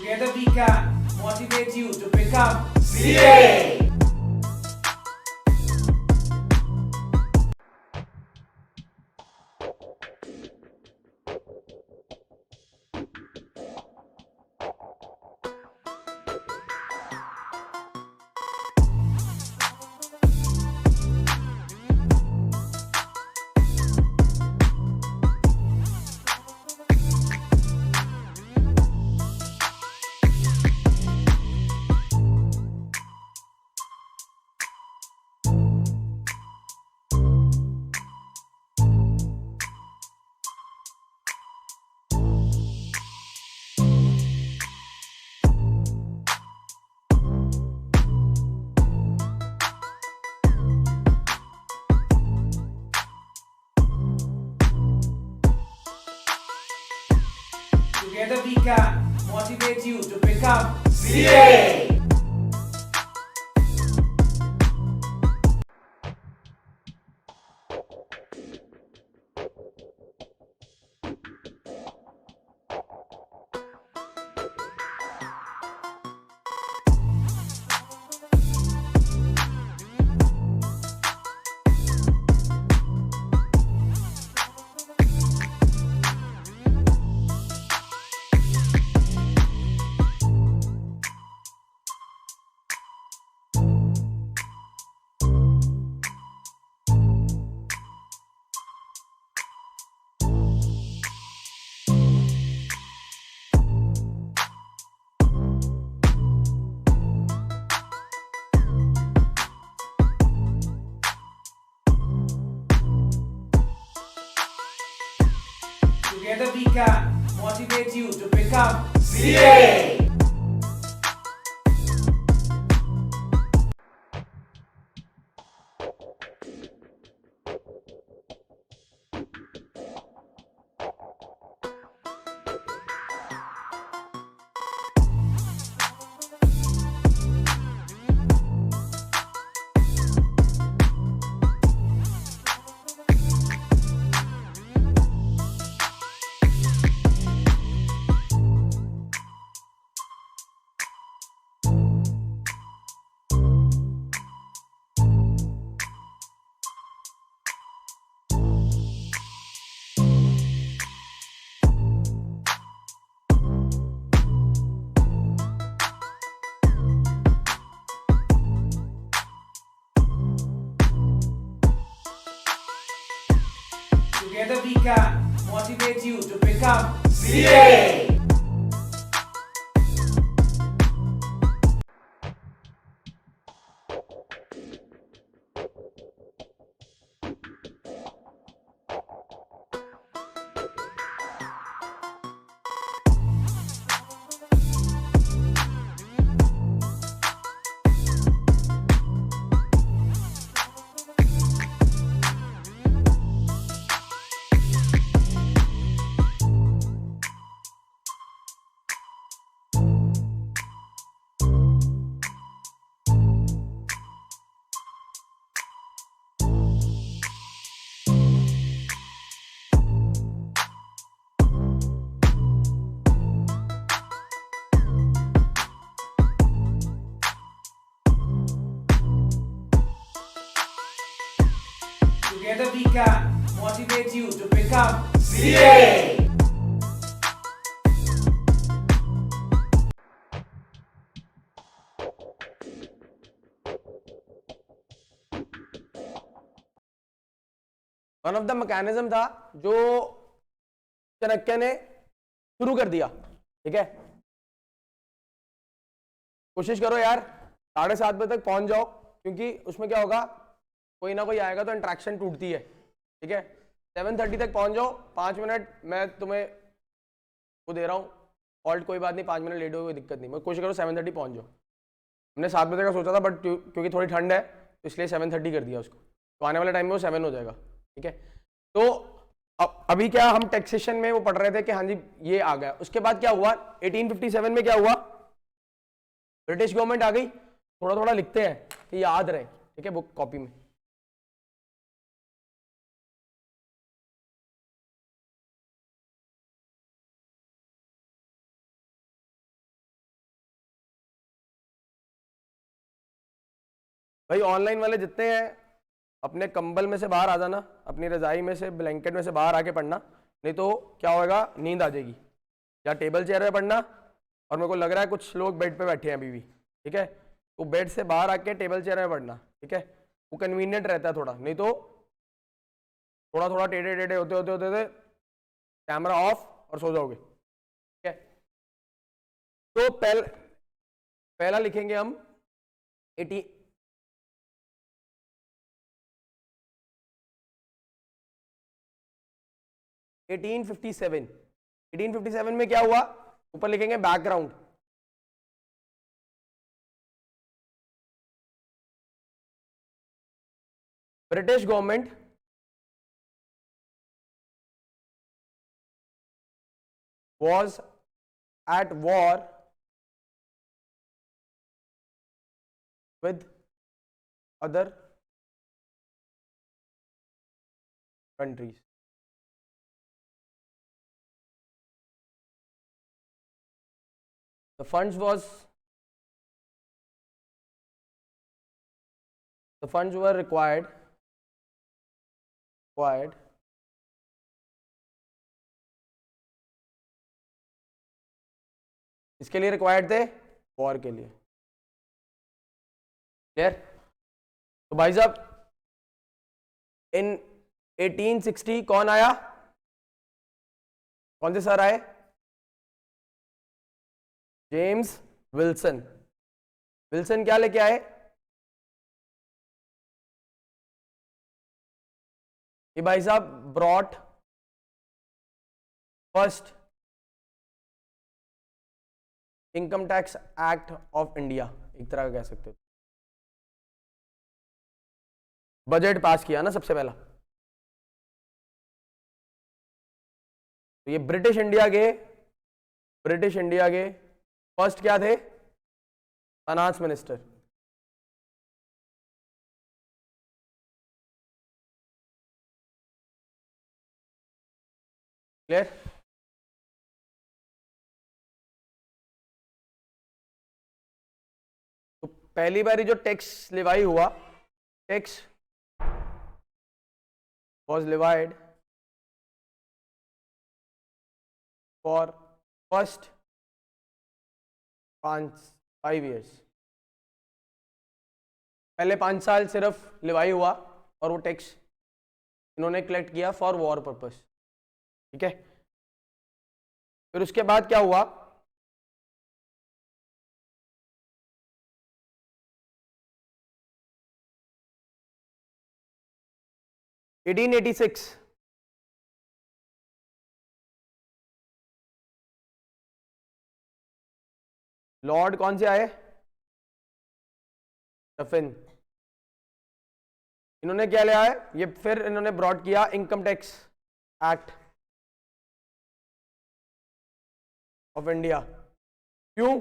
Together we can motivate you to become CA. Together we can motivate you to become CA. Together we can motivate you to become CA. Together we can motivate you to become CA. Together we can motivate you to become CA. One of the mechanism था जो चाणक्य ने शुरू कर दिया। ठीक है, कोशिश करो यार 7:30 तक पहुंच जाओ, क्योंकि उसमें क्या होगा, कोई ना कोई आएगा तो इंट्रैक्शन टूटती है। ठीक है, 7:30 तक पहुंच जाओ। 5 मिनट मैं तुम्हें वो दे रहा हूँ ऑल्ट, कोई बात नहीं, 5 मिनट लेट हो कोई दिक्कत नहीं, मैं कोशिश करो 7:30 पहुंच जाओ। हमने 7 बजे का सोचा था, बट क्योंकि थोड़ी ठंड है तो इसलिए 7:30 कर दिया उसको, तो आने वाले टाइम में वो 7 हो जाएगा। ठीक है, तो अभी क्या हम टैक्सेशन में वो पढ़ रहे थे कि हाँ जी ये आ गया। उसके बाद क्या हुआ, 1857 में क्या हुआ, ब्रिटिश गवर्नमेंट आ गई। थोड़ा थोड़ा लिखते हैं कि याद रहे। ठीक है, बुक कॉपी में भाई ऑनलाइन वाले जितने हैं अपने कंबल में से बाहर आ जाना, अपनी रजाई में से, ब्लैंकेट में से बाहर आके पढ़ना, नहीं तो क्या होगा, नींद आ जाएगी। या टेबल चेयर पे पढ़ना, और मेरे को लग रहा है कुछ लोग बेड पे बैठे हैं अभी भी, ठीक है, तो बेड से बाहर आके टेबल चेयर में पढ़ना, ठीक है, वो कन्वीनियंट रहता है थोड़ा, नहीं तो थोड़ा थोड़ा टेढ़े टेढ़े होते होते होते होते कैमरा ऑफ और सो जाओगे, ठीक है। तो पहला लिखेंगे हम 1857। 1857 में क्या हुआ, ऊपर लिखेंगे background. British government was at war with other countries. The funds were required इसके लिए रिक्वायर्ड थे, वॉर के लिए। क्लियर? तो भाई साहब इन 1860 कौन आया, कौन से सर आए, जेम्स विल्सन। विल्सन क्या लेके आए, ये भाई साहब brought first income tax act of India, एक तरह का कह सकते हो। बजट पास किया ना सबसे पहला। तो ये ब्रिटिश इंडिया के फर्स्ट क्या थे, फाइनेंस मिनिस्टर। क्लियर? तो पहली बारी जो टैक्स लिवाई हुआ, tax was levied for first 5 years। पहले 5 साल सिर्फ लिवाई हुआ और वो टैक्स इन्होंने कलेक्ट किया फॉर वॉर पर्पस, ठीक है। फिर उसके बाद क्या हुआ, एटीन 86 लॉर्ड कौन से आए, डफिन। इन्होंने क्या लिया है, ये फिर इन्होंने ब्रॉड किया income tax act of India. क्यों,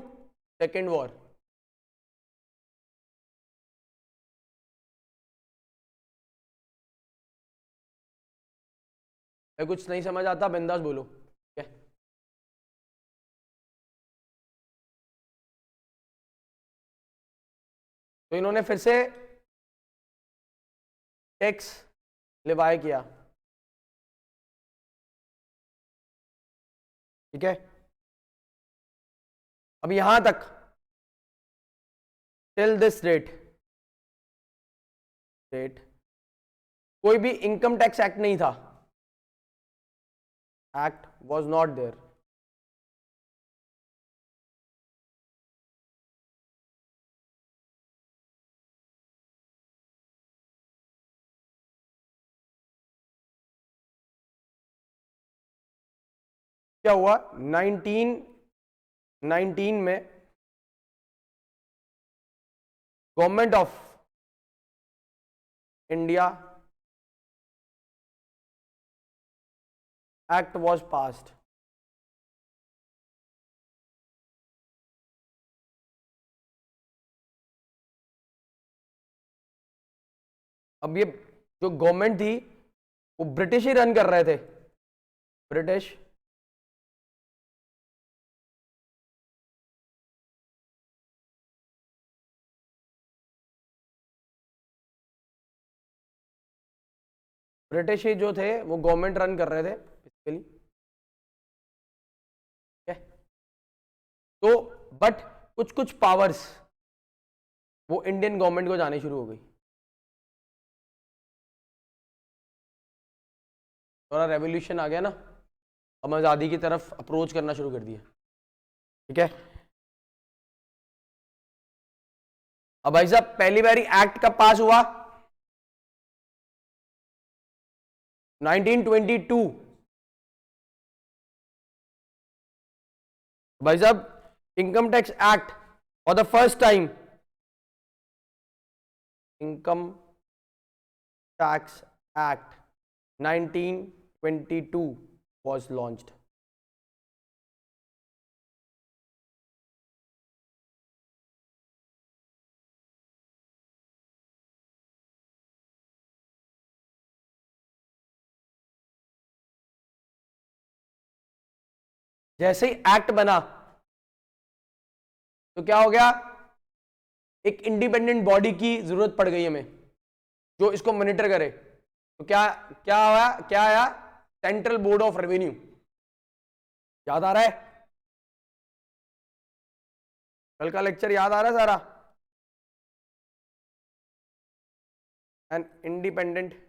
सेकेंड वॉर। कुछ नहीं समझ आता बिंदास बोलो, ठीक है। तो इन्होंने फिर से टैक्स लिवाई किया, ठीक है। अब यहां तक टिल दिस डेट कोई भी इनकम टैक्स एक्ट नहीं था, एक्ट वॉज नॉट देयर। क्या हुआ, 1919 में government of India act was passed. अब ये जो गवर्नमेंट थी वो ब्रिटिश ही रन कर रहे थे, ब्रिटिश। ब्रिटिश ही जो थे वो गवर्नमेंट रन कर रहे थे बेसिकली, ठीक है। तो बट कुछ कुछ पावर्स वो इंडियन गवर्नमेंट को जाने शुरू हो गई, थोड़ा रेवोल्यूशन आ गया ना, हम आज़ादी की तरफ अप्रोच करना शुरू कर दिया, ठीक है। अब भाई साहब पहली बारी एक्ट कब पास हुआ? 1922। भाई साहब income tax act for the first time, income tax act 1922 was launched. जैसे ही एक्ट बना तो क्या हो गया, एक इंडिपेंडेंट बॉडी की जरूरत पड़ गई हमें जो इसको मॉनिटर करे। तो क्या क्या आया, क्या आया? Central board of revenue. याद आ रहा है? कल का लेक्चर याद आ रहा है सारा? An independent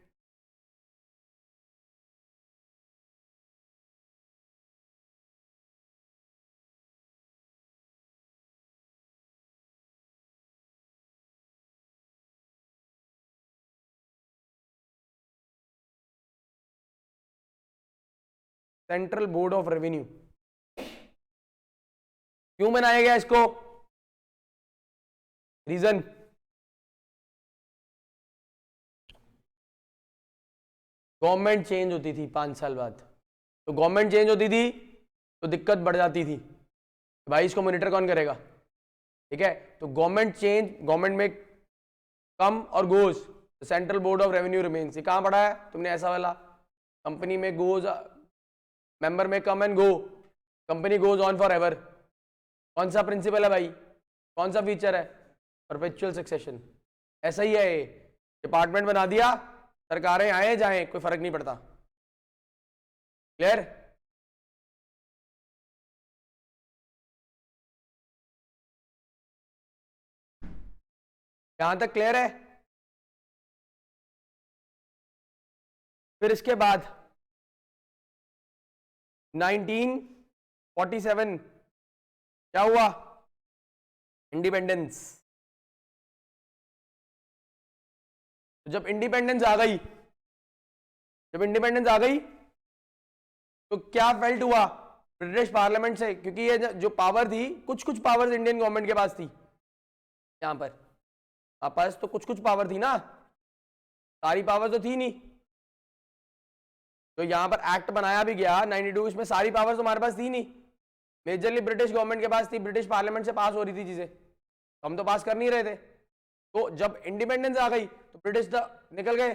central board of revenue क्यों बनाया गया इसको? रीजन, गवर्नमेंट चेंज होती थी 5 साल बाद, तो गवर्नमेंट चेंज होती थी तो दिक्कत बढ़ जाती थी, भाई इसको मॉनिटर कौन करेगा, ठीक है। तो गवर्नमेंट चेंज, गवर्नमेंट में कम और goes, central board of revenue remains. ये कहां पढ़ा है तुमने ऐसा वाला? कंपनी में गोज, मेंबर में come and go, company goes on for ever. कौन सा प्रिंसिपल है भाई, कौन सा फीचर है? Perpetual succession. ऐसा ही है, ये डिपार्टमेंट बना दिया, सरकारें आए जाएं कोई फर्क नहीं पड़ता। क्लियर? यहां तक क्लियर है? फिर इसके बाद 1947 क्या हुआ? इंडिपेंडेंस। जब इंडिपेंडेंस आ गई, जब इंडिपेंडेंस आ गई तो क्या फेल्ट हुआ ब्रिटिश पार्लियामेंट से? क्योंकि ये जो पावर थी, कुछ कुछ पावर्स इंडियन गवर्नमेंट के पास थी, यहां पर आपस तो कुछ कुछ पावर थी ना, सारी पावर तो थी नहीं। तो यहां पर एक्ट बनाया भी गया 92, इसमें सारी पावर तो हमारे पास थी नहीं, मेजरली ब्रिटिश गवर्नमेंट के पास थी, ब्रिटिश पार्लियामेंट से पास हो रही थी चीजें, तो हम तो पास कर नहीं रहे थे। तो जब इंडिपेंडेंस आ गई तो ब्रिटिश तो निकल गए,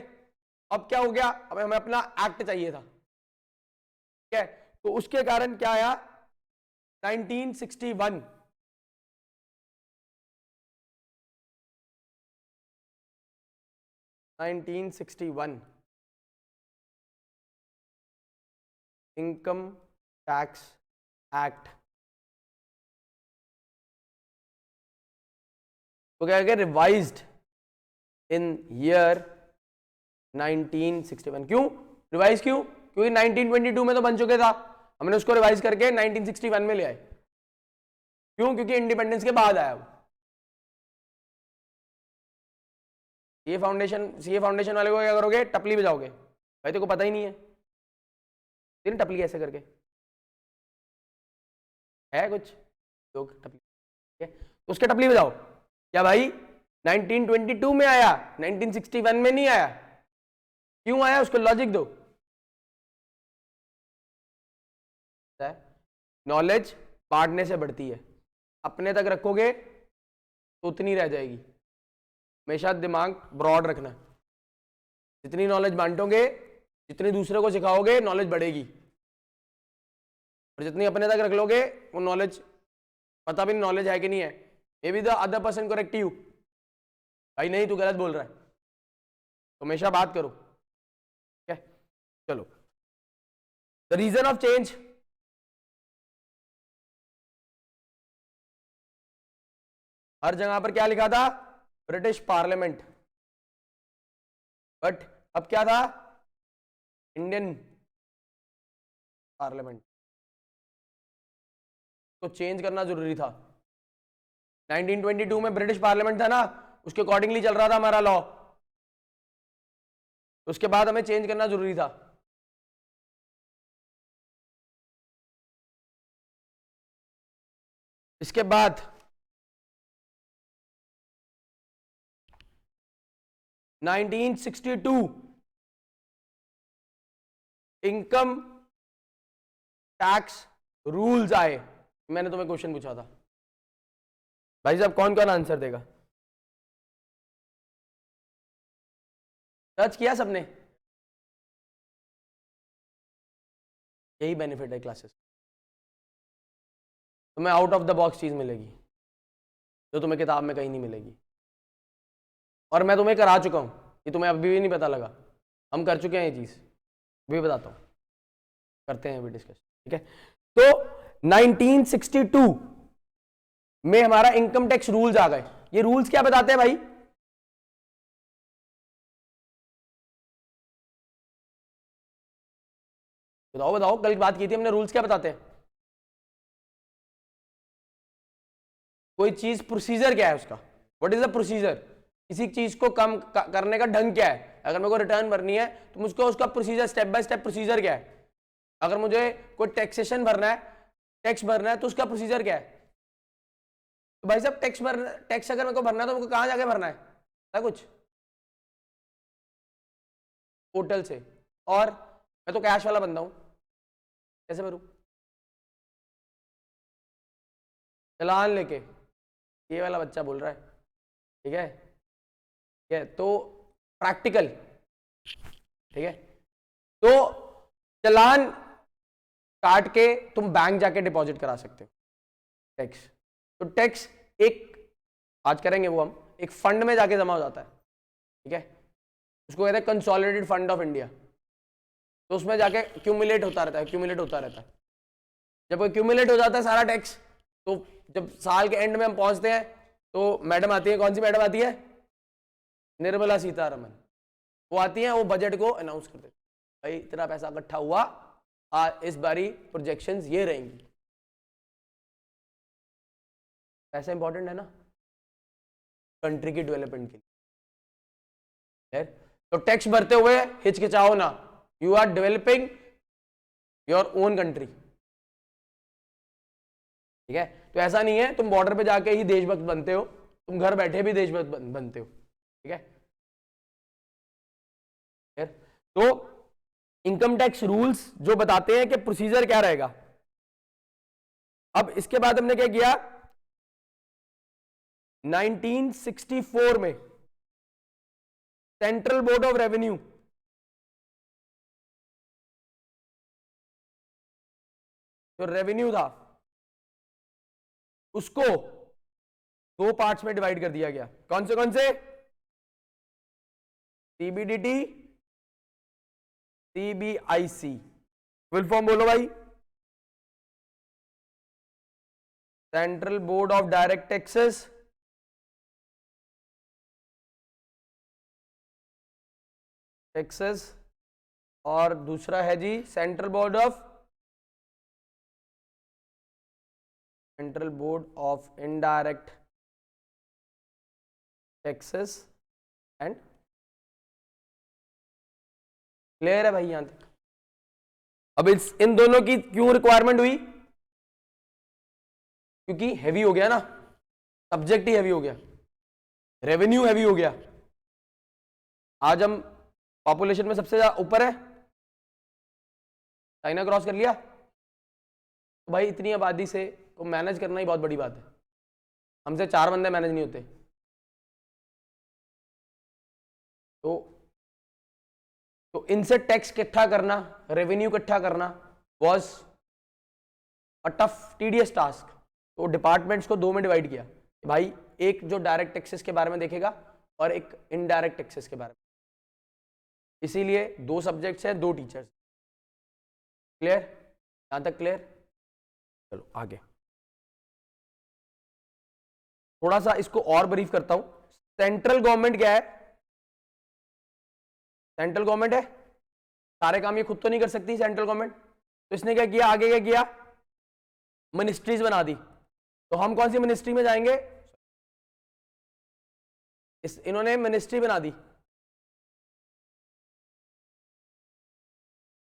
अब क्या हो गया, अब हमें अपना एक्ट चाहिए था, ठीक है। तो उसके कारण क्या आया, 1961 1961 इनकम टैक्स एक्ट तो क्या गया, रिवाइज्ड इन ईयर 1961। क्यों रिवाइज? क्यों? क्योंकि 1922 में तो बन चुके था, हमने उसको रिवाइज करके 1961 में ले आए। क्यों? क्योंकि इंडिपेंडेंस के बाद आया वो। ये फाउंडेशन वाले को क्या करोगे, टपली बजाओगे, भाई तेरे को पता ही नहीं है तेरी टपली ऐसे करके है कुछ लोग टपली, ठीक है, तो उसके टपली बजाओ। क्या भाई 1922 में आया, 1961 में नहीं आया? क्यों आया, उसको लॉजिक दो। नॉलेज बांटने से बढ़ती है, अपने तक रखोगे तो उतनी रह जाएगी। हमेशा दिमाग ब्रॉड रखना, जितनी नॉलेज बांटोगे, जितनी दूसरे को सिखाओगे, नॉलेज बढ़ेगी, और जितनी अपने तक रख लोगे वो नॉलेज, पता भी नहीं नॉलेज है कि नहीं है, may be the other person correct you, भाई नहीं तू गलत बोल रहा है, तो हमेशा बात करो, ठीक है। चलो, द रीजन ऑफ चेंज, हर जगह पर क्या लिखा था? ब्रिटिश पार्लियामेंट, बट अब क्या था? Indian parliament. तो चेंज करना जरूरी था। 1922 में ब्रिटिश पार्लियामेंट था ना, उसके अकॉर्डिंगली चल रहा था हमारा लॉ, उसके बाद हमें चेंज करना जरूरी था। इसके बाद 1962 इनकम टैक्स रूल्स आए। मैंने तुम्हें क्वेश्चन पूछा था भाई साहब, कौन कौन आंसर देगा? सर्च किया सबने? यही बेनिफिट है क्लासेस, तुम्हें आउट ऑफ द बॉक्स चीज मिलेगी जो तुम्हें किताब में कहीं नहीं मिलेगी, और मैं तुम्हें करा चुका हूं, ये तुम्हें अभी भी नहीं पता लगा, हम कर चुके हैं ये चीज, भी बताता हूं, करते हैं अभी डिस्कस, ठीक है। तो 1962 में हमारा इनकम टैक्स रूल्स आ गए। ये रूल्स क्या बताते हैं भाई? बताओ बताओ, कल बात की थी हमने, रूल्स क्या बताते हैं? कोई चीज प्रोसीजर क्या है उसका, व्हाट इज द प्रोसीजर, किसी चीज को कम करने का ढंग क्या है। अगर मेरे को रिटर्न भरनी है तो मुझको उसका procedure, step by step procedure क्या है। अगर मुझे कोई टैक्सेशन भरना है, टैक्स भरना है, तो उसका प्रोसीजर क्या है। तो भाई साहब टैक्स अगर मेरे को भरना है तो मेरे को कहां जाके भरना है कुछ? पोर्टल से। और मैं तो कैश वाला बंदा हूं, कैसे भरूं? चालान लेके, ये वाला बच्चा बोल रहा है, ठीक है, ठीक है। तो प्रैक्टिकल, ठीक है, तो चालान काट के तुम बैंक जाके डिपॉजिट करा सकते हो टैक्स। तो टैक्स एक, आज करेंगे वो हम, एक फंड में जाके जमा हो जाता है, ठीक है, उसको कहते हैं कंसोलिडेटेड फंड ऑफ इंडिया। तो उसमें जाके क्यूमुलेट होता रहता है, क्यूमुलेट होता रहता है। जब वो क्यूमुलेट हो जाता है सारा टैक्स, तो जब साल के एंड में हम पहुंचते हैं तो मैडम आती है, कौन सी मैडम आती है? निर्मला सीतारमन। वो आती है, वो बजट को अनाउंस कर देती है, भाई इतना पैसा इकट्ठा हुआ, इस बारी प्रोजेक्शंस ये रहेंगी। पैसा इंपॉर्टेंट है ना कंट्री की डेवलपमेंट के लिए। तो टैक्स भरते हुए हिचकिचाओ ना, you are developing your own country, ठीक है। तो ऐसा नहीं है तुम बॉर्डर पे जाके ही देशभक्त बनते हो, तुम घर बैठे भी देशभक्त बनते हो, ठीक है। तो इनकम टैक्स रूल्स जो बताते हैं कि प्रोसीजर क्या रहेगा। अब इसके बाद हमने क्या किया, 1964 में सेंट्रल बोर्ड ऑफ रेवेन्यू, जो रेवेन्यू था उसको दो पार्ट्स में डिवाइड कर दिया गया। कौन से? CBDT, CBIC. फुल फॉर्म बोलो भाई। Central board of direct taxes, और दूसरा है जी central board of indirect taxes and. Clear है भाई यहां तक? अब इन दोनों की क्यों रिक्वायरमेंट हुई? क्योंकि हैवी हो गया ना, सब्जेक्ट ही हैवी हो गया, रेवेन्यू हैवी हो गया। आज हम पॉपुलेशन में सबसे ज्यादा ऊपर है, चाइना क्रॉस कर लिया। तो भाई इतनी आबादी से को मैनेज करना ही बहुत बड़ी बात है, हमसे 4 बंदे मैनेज नहीं होते। तो इनसे टैक्स इकट्ठा करना, रेवेन्यू इकट्ठा करना was a tough tedious task. तो डिपार्टमेंट्स को 2 में डिवाइड किया, भाई एक जो डायरेक्ट टैक्सेस के बारे में देखेगा और एक इनडायरेक्ट टैक्सेस के बारे में। इसीलिए 2 सब्जेक्ट्स हैं, 2 टीचर्स। क्लियर, यहां तक क्लियर? चलो आगे थोड़ा सा इसको और ब्रीफ करता हूं। सेंट्रल गवर्नमेंट क्या है? सेंट्रल गवर्नमेंट है, सारे काम ये खुद तो नहीं कर सकती सेंट्रल गवर्नमेंट, तो इसने क्या किया, आगे क्या किया, मिनिस्ट्रीज बना दी। तो हम कौन सी मिनिस्ट्री में जाएंगे? इन्होंने मिनिस्ट्री बना दी,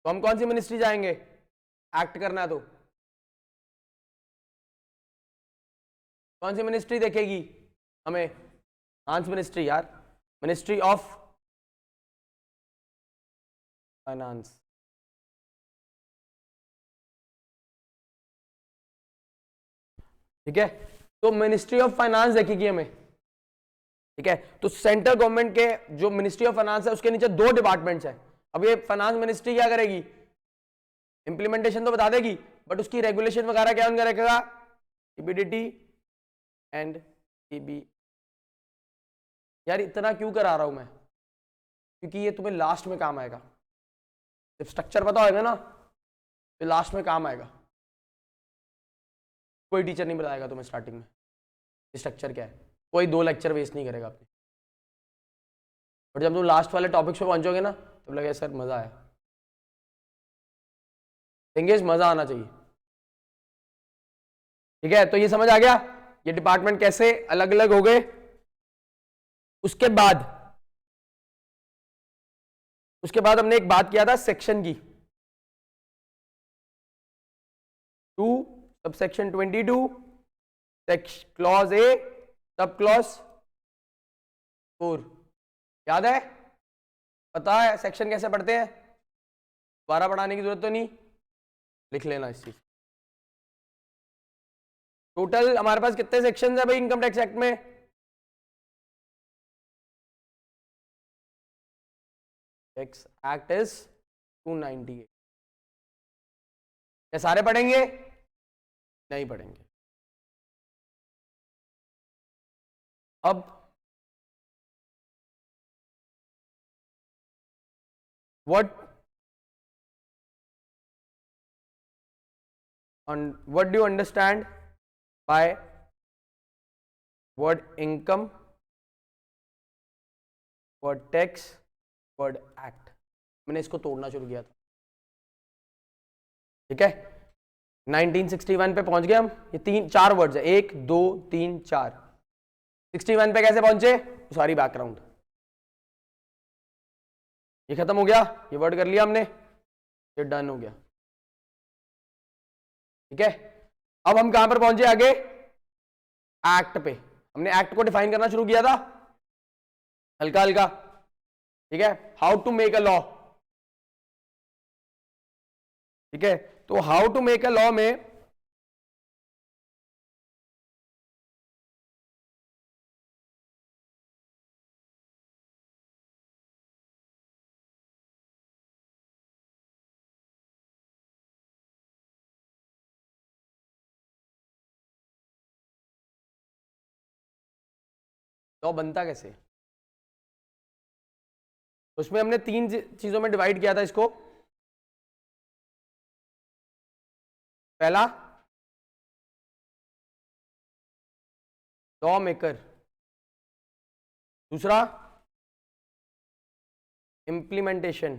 तो हम कौन सी मिनिस्ट्री जाएंगे? एक्ट करना है तो कौन सी मिनिस्ट्री देखेगी हमें? फाइनेंस मिनिस्ट्री यार, मिनिस्ट्री ऑफ फाइनेंस। ठीक है, तो मिनिस्ट्री ऑफ फाइनेंस देखेगी हमें। ठीक है, तो सेंट्रल गवर्नमेंट के जो मिनिस्ट्री ऑफ फाइनेंस है उसके नीचे 2 डिपार्टमेंट्स है। अब ये फाइनेंस मिनिस्ट्री क्या करेगी? इंप्लीमेंटेशन तो बता देगी, बट उसकी रेगुलेशन वगैरह क्या उनका रखेगा? ईबीडीटी एंड ईबी। यार इतना क्यों करा रहा हूं मैं? क्योंकि ये तुम्हें लास्ट में काम आएगा। जब स्ट्रक्चर पता होगा ना तो लास्ट में काम आएगा। कोई टीचर नहीं बताएगा तुम्हें स्टार्टिंग में स्ट्रक्चर क्या है, कोई 2 लेक्चर वेस्ट नहीं करेगा अपने, और जब तुम लास्ट वाले टॉपिक्स पे पहुंचोगे ना तब लगेगा सर मजा आया। एंगेज, मजा आना चाहिए। ठीक है, तो ये समझ आ गया ये डिपार्टमेंट कैसे अलग अलग हो गए। उसके बाद हमने एक बात किया था सेक्शन की, 2 subsection 22 clause A sub clause 4। याद है? पता है सेक्शन कैसे पढ़ते हैं? दोबारा पढ़ाने की जरूरत तो नहीं, लिख लेना इस चीज। टोटल हमारे पास कितने सेक्शन है भाई इनकम टैक्स एक्ट में? Tax act is 298। क्या सारे पढ़ेंगे? नहीं पढ़ेंगे। अब what do you understand by word income, word tax, word act? मैंने इसको तोड़ना शुरू किया था। ठीक है, 1961 पे पहुंच गए हम। ये 4 वर्ड्स है, 1 2 3 4। 61 पे कैसे पहुंचे? सारी बैकग्राउंड ये खत्म हो गया, ये वर्ड कर लिया हमने, ये डन हो गया। ठीक है, अब हम कहां पर पहुंचे आगे? एक्ट पे। हमने एक्ट को डिफाइन करना शुरू किया था हल्का हल्का। ठीक है, how to make a law. ठीक है, तो how to make a law में लॉ बनता कैसे? उसमें हमने 3 चीजों में डिवाइड किया था इसको। पहला लॉ मेकर, दूसरा इंप्लीमेंटेशन,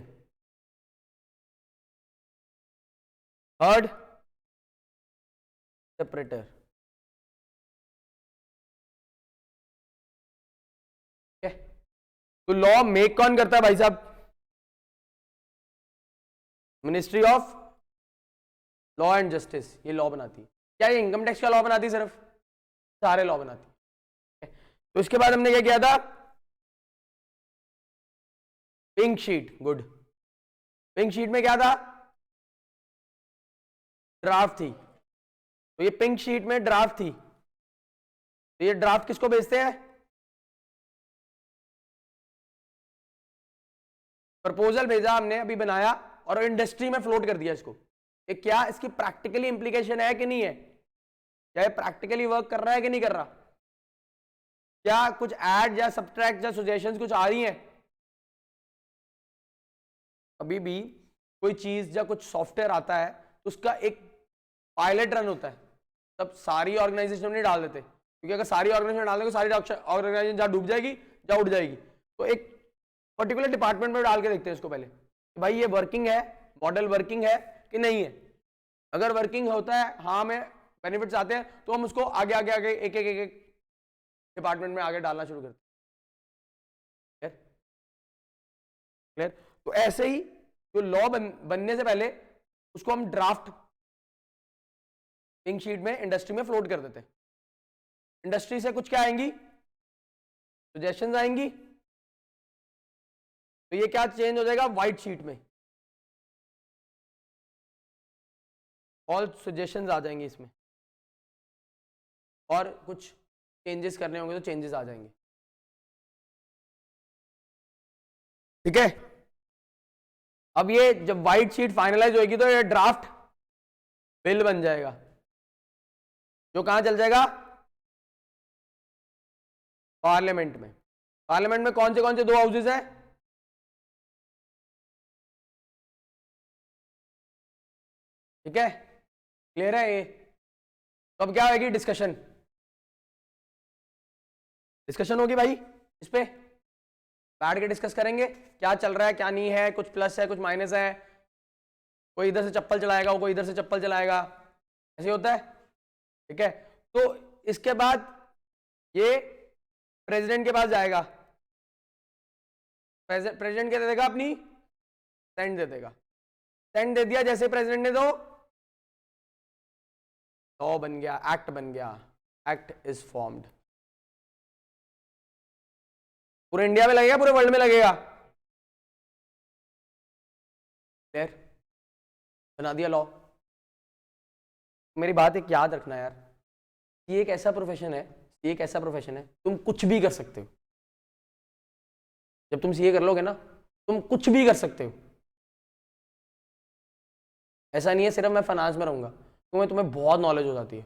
थर्ड सेपरेटर। तो लॉ मेक कौन करता है भाई साहब? Ministry of law and justice, ये लॉ बनाती है। क्या ये इनकम टैक्स का लॉ बनाती है सिर्फ? सारे लॉ बनाती है। तो इसके बाद हमने क्या किया था? Pink sheet. Good, pink sheet में क्या था? ड्राफ्ट थी। तो ये पिंक शीट में ड्राफ्ट थी, तो ये ड्राफ्ट किसको भेजते हैं? प्रपोजल भेजा हमने, अभी बनाया और इंडस्ट्री में फ्लोट कर दिया इसको। ये क्या इसकी प्रैक्टिकली इंप्लीकेशन है कि नहीं है? क्या ये प्रैक्टिकली वर्क कर रहा है कि नहीं कर रहा? क्या कुछ ऐड या सब्ट्रैक्ट या सजेशंस कुछ आ रही हैं? अभी भी कोई चीज या कुछ सॉफ्टवेयर आता है तो उसका एक पायलट रन होता है, तब सारी ऑर्गेनाइजेशन नहीं डाल देते, क्योंकि अगर सारी ऑर्गेनाइजेशन डाल देंगे सारी ऑर्गेनाइजेशन जहाँ डूब जाएगी जहाँ उड़ जाएगी। तो एक पर्टिकुलर डिपार्टमेंट में डाल के देखते हैं इसको पहले कि भाई ये वर्किंग है, मॉडल वर्किंग है कि नहीं है। अगर वर्किंग होता है, हाँ हमें बेनिफिट्स आते हैं, तो हम उसको आगे आगे आगे एक एक एक एक डिपार्टमेंट में आगे डालना शुरू करते हैं। क्लियर? तो ऐसे ही जो लॉ बनने से पहले उसको हम ड्राफ्ट इंक शीट में इंडस्ट्री में फ्लोट कर देते हैं। इंडस्ट्री से कुछ क्या आएंगी, सजेशंस आएंगी, तो ये क्या चेंज हो जाएगा व्हाइट शीट में, ऑल सजेशंस आ जाएंगे इसमें, और कुछ चेंजेस करने होंगे तो चेंजेस आ जाएंगे। ठीक है, अब ये जब व्हाइट शीट फाइनलाइज होगी तो ये ड्राफ्ट बिल बन जाएगा, जो कहां चल जाएगा, पार्लियामेंट में। पार्लियामेंट में कौन से दो हाउसेस हैं, ठीक है, क्लियर है ये। तो अब क्या होगी, डिस्कशन होगी भाई, इस पे बैठ के डिस्कस करेंगे क्या चल रहा है क्या नहीं है, कुछ प्लस है कुछ माइनस है, कोई इधर से चप्पल चलाएगा कोई इधर से चप्पल चलाएगा, ऐसे होता है। ठीक है, तो इसके बाद ये प्रेसिडेंट के पास जाएगा, प्रेसिडेंट क्या दे देगा, अपनी सेंड दे देगा, सेंड दे दिया जैसे प्रेसिडेंट ने, तो लॉ बन गया, एक्ट बन गया, एक्ट इज फॉर्म्ड। पूरे इंडिया में लगेगा, पूरे वर्ल्ड में लगेगा, क्लियर, बना दिया लॉ। मेरी बात एक याद रखना यार, ये एक ऐसा प्रोफेशन है, ये एक ऐसा प्रोफेशन है तुम कुछ भी कर सकते हो। जब तुम सीए कर लोगे ना, तुम कुछ भी कर सकते हो। ऐसा नहीं है सिर्फ मैं फाइनेंस में रहूंगा, तुम्हें बहुत नॉलेज हो जाती है।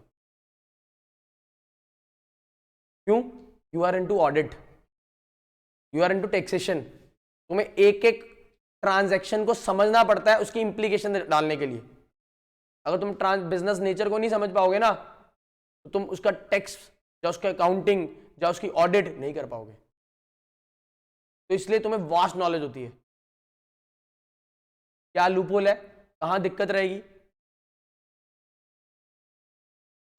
क्यों? You are into audit, you are into taxation, तुम्हें एक एक ट्रांजैक्शन को समझना पड़ता है उसकी इंप्लीकेशन डालने के लिए। अगर तुम बिजनेस नेचर को नहीं समझ पाओगे ना, तो तुम उसका टैक्स या उसका अकाउंटिंग या उसकी ऑडिट नहीं कर पाओगे। तो इसलिए तुम्हें वास्ट नॉलेज होती है, क्या लूपहोल है, कहां दिक्कत रहेगी,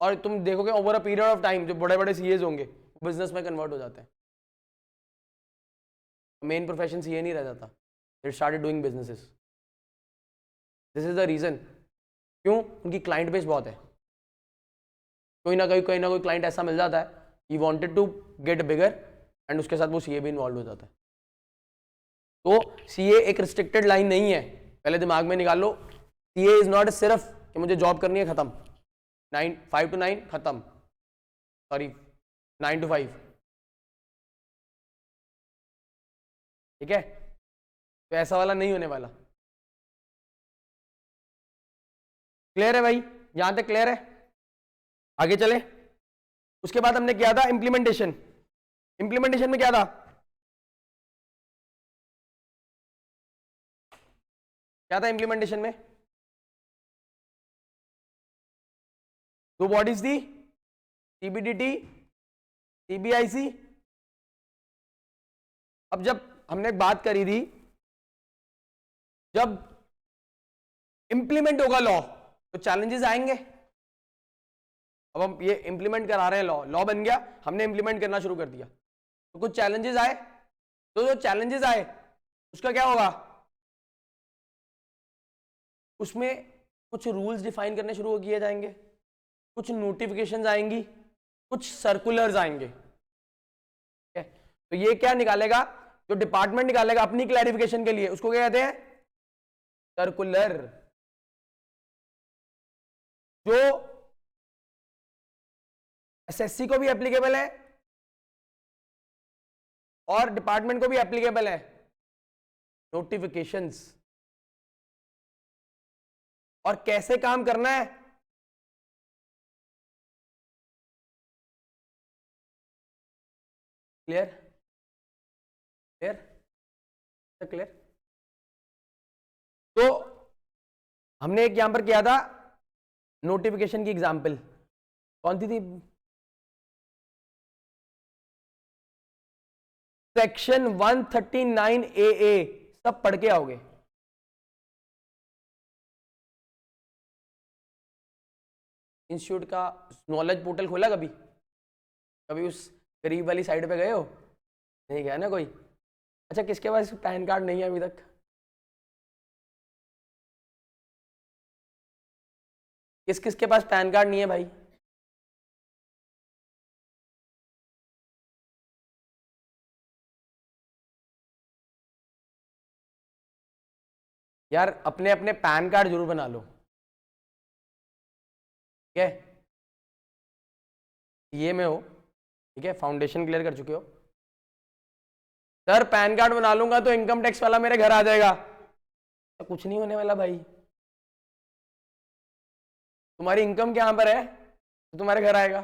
और तुम देखोगे over a period of time जो बड़े बड़े सीएज होंगे वो बिजनेस में कन्वर्ट हो जाते हैं। मेन प्रोफेशन सीए नहीं रह जाता, they started doing businesses. This is the reason, क्यों? उनकी क्लाइंट बेस बहुत है, कोई ना कोई क्लाइंट ऐसा मिल जाता है, he wanted to get bigger, and उसके साथ वो सीए भी इन्वॉल्व हो जाता है। तो सीए एक रिस्ट्रिक्टेड लाइन नहीं है, पहले दिमाग में निकाल लो। सीए इज नॉट सिर्फ कि मुझे जॉब करनी है खत्म, 5 to 9 खत्म, सॉरी 9 to 5, ठीक है, तो ऐसा वाला नहीं होने वाला। क्लियर है भाई, यहां तक क्लियर है? आगे चले। उसके बाद हमने किया था इंप्लीमेंटेशन। इंप्लीमेंटेशन में क्या था, क्या था इंप्लीमेंटेशन में? दो बॉडीज थी, सीबीडीटी, सीबीआईसी। अब जब हमने बात करी थी, जब इंप्लीमेंट होगा लॉ तो चैलेंजेस आएंगे। अब हम ये इंप्लीमेंट करा रहे हैं, लॉ बन गया, हमने इंप्लीमेंट करना शुरू कर दिया, तो कुछ चैलेंजेस आए। तो जो चैलेंजेस आए उसका क्या होगा, उसमें कुछ रूल्स डिफाइन करने शुरू किए जाएंगे, कुछ नोटिफिकेशंस आएंगी, कुछ सर्कुलर्स आएंगे। तो ये क्या निकालेगा, जो डिपार्टमेंट निकालेगा अपनी क्लैरिफिकेशन के लिए, उसको क्या कहते हैं, सर्कुलर। जो एसएससी को भी एप्लीकेबल है और डिपार्टमेंट को भी एप्लीकेबल है, नोटिफिकेशंस। और कैसे काम करना है, क्लियर, क्लियर, क्लियर। तो हमने एक यहां पर किया था नोटिफिकेशन की एग्जांपल, कौन सी थी? सेक्शन 139 AA, सब पढ़ के आओगे। इंस्टीट्यूट का नॉलेज पोर्टल खोला कभी? कभी उस गरीब वाली साइड पे गए हो? नहीं गया ना कोई? अच्छा, किसके पास पैन कार्ड नहीं है अभी तक? किस किस के पास पैन कार्ड नहीं है भाई? यार अपने अपने पैन कार्ड जरूर बना लो, ठीक है? ये में हो, ठीक है, फाउंडेशन क्लियर कर चुके हो। सर पैन कार्ड बना लूंगा तो इनकम टैक्स वाला मेरे घर आ जाएगा, तो कुछ नहीं होने वाला भाई। तुम्हारी इनकम कहां पर है तो तुम्हारे घर आएगा,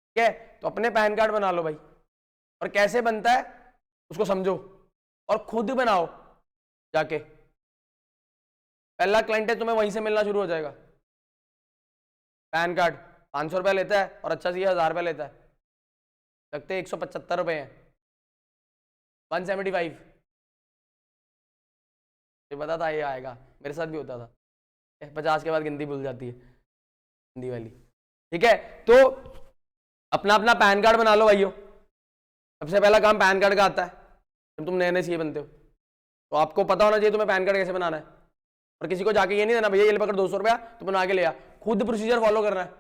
ठीक है? तो अपने पैन कार्ड बना लो भाई, और कैसे बनता है उसको समझो और खुद बनाओ जाके। पहला क्लाइंट है तुम्हें वहीं से मिलना शुरू हो जाएगा। पैन कार्ड 500 रुपया लेता है और अच्छा सी 1000 रुपया लेता है, लगते 175 रुपए हैं, 175। ये पता था ये आएगा, मेरे साथ भी होता था। 50 के बाद गिनती भूल जाती है हिंदी वाली, ठीक है? तो अपना अपना पैन कार्ड बना लो भाइयों। सबसे पहला काम पैन कार्ड का आता है जब तुम नए नए सीए बनते हो, तो आपको पता होना चाहिए तुम्हें पैन कार्ड कैसे बनाना है। और किसी को जाके ये नहीं देना भैया ये पकड़ 200 रुपया तो बना के ले आ, खुद प्रोसीजर फॉलो करना है,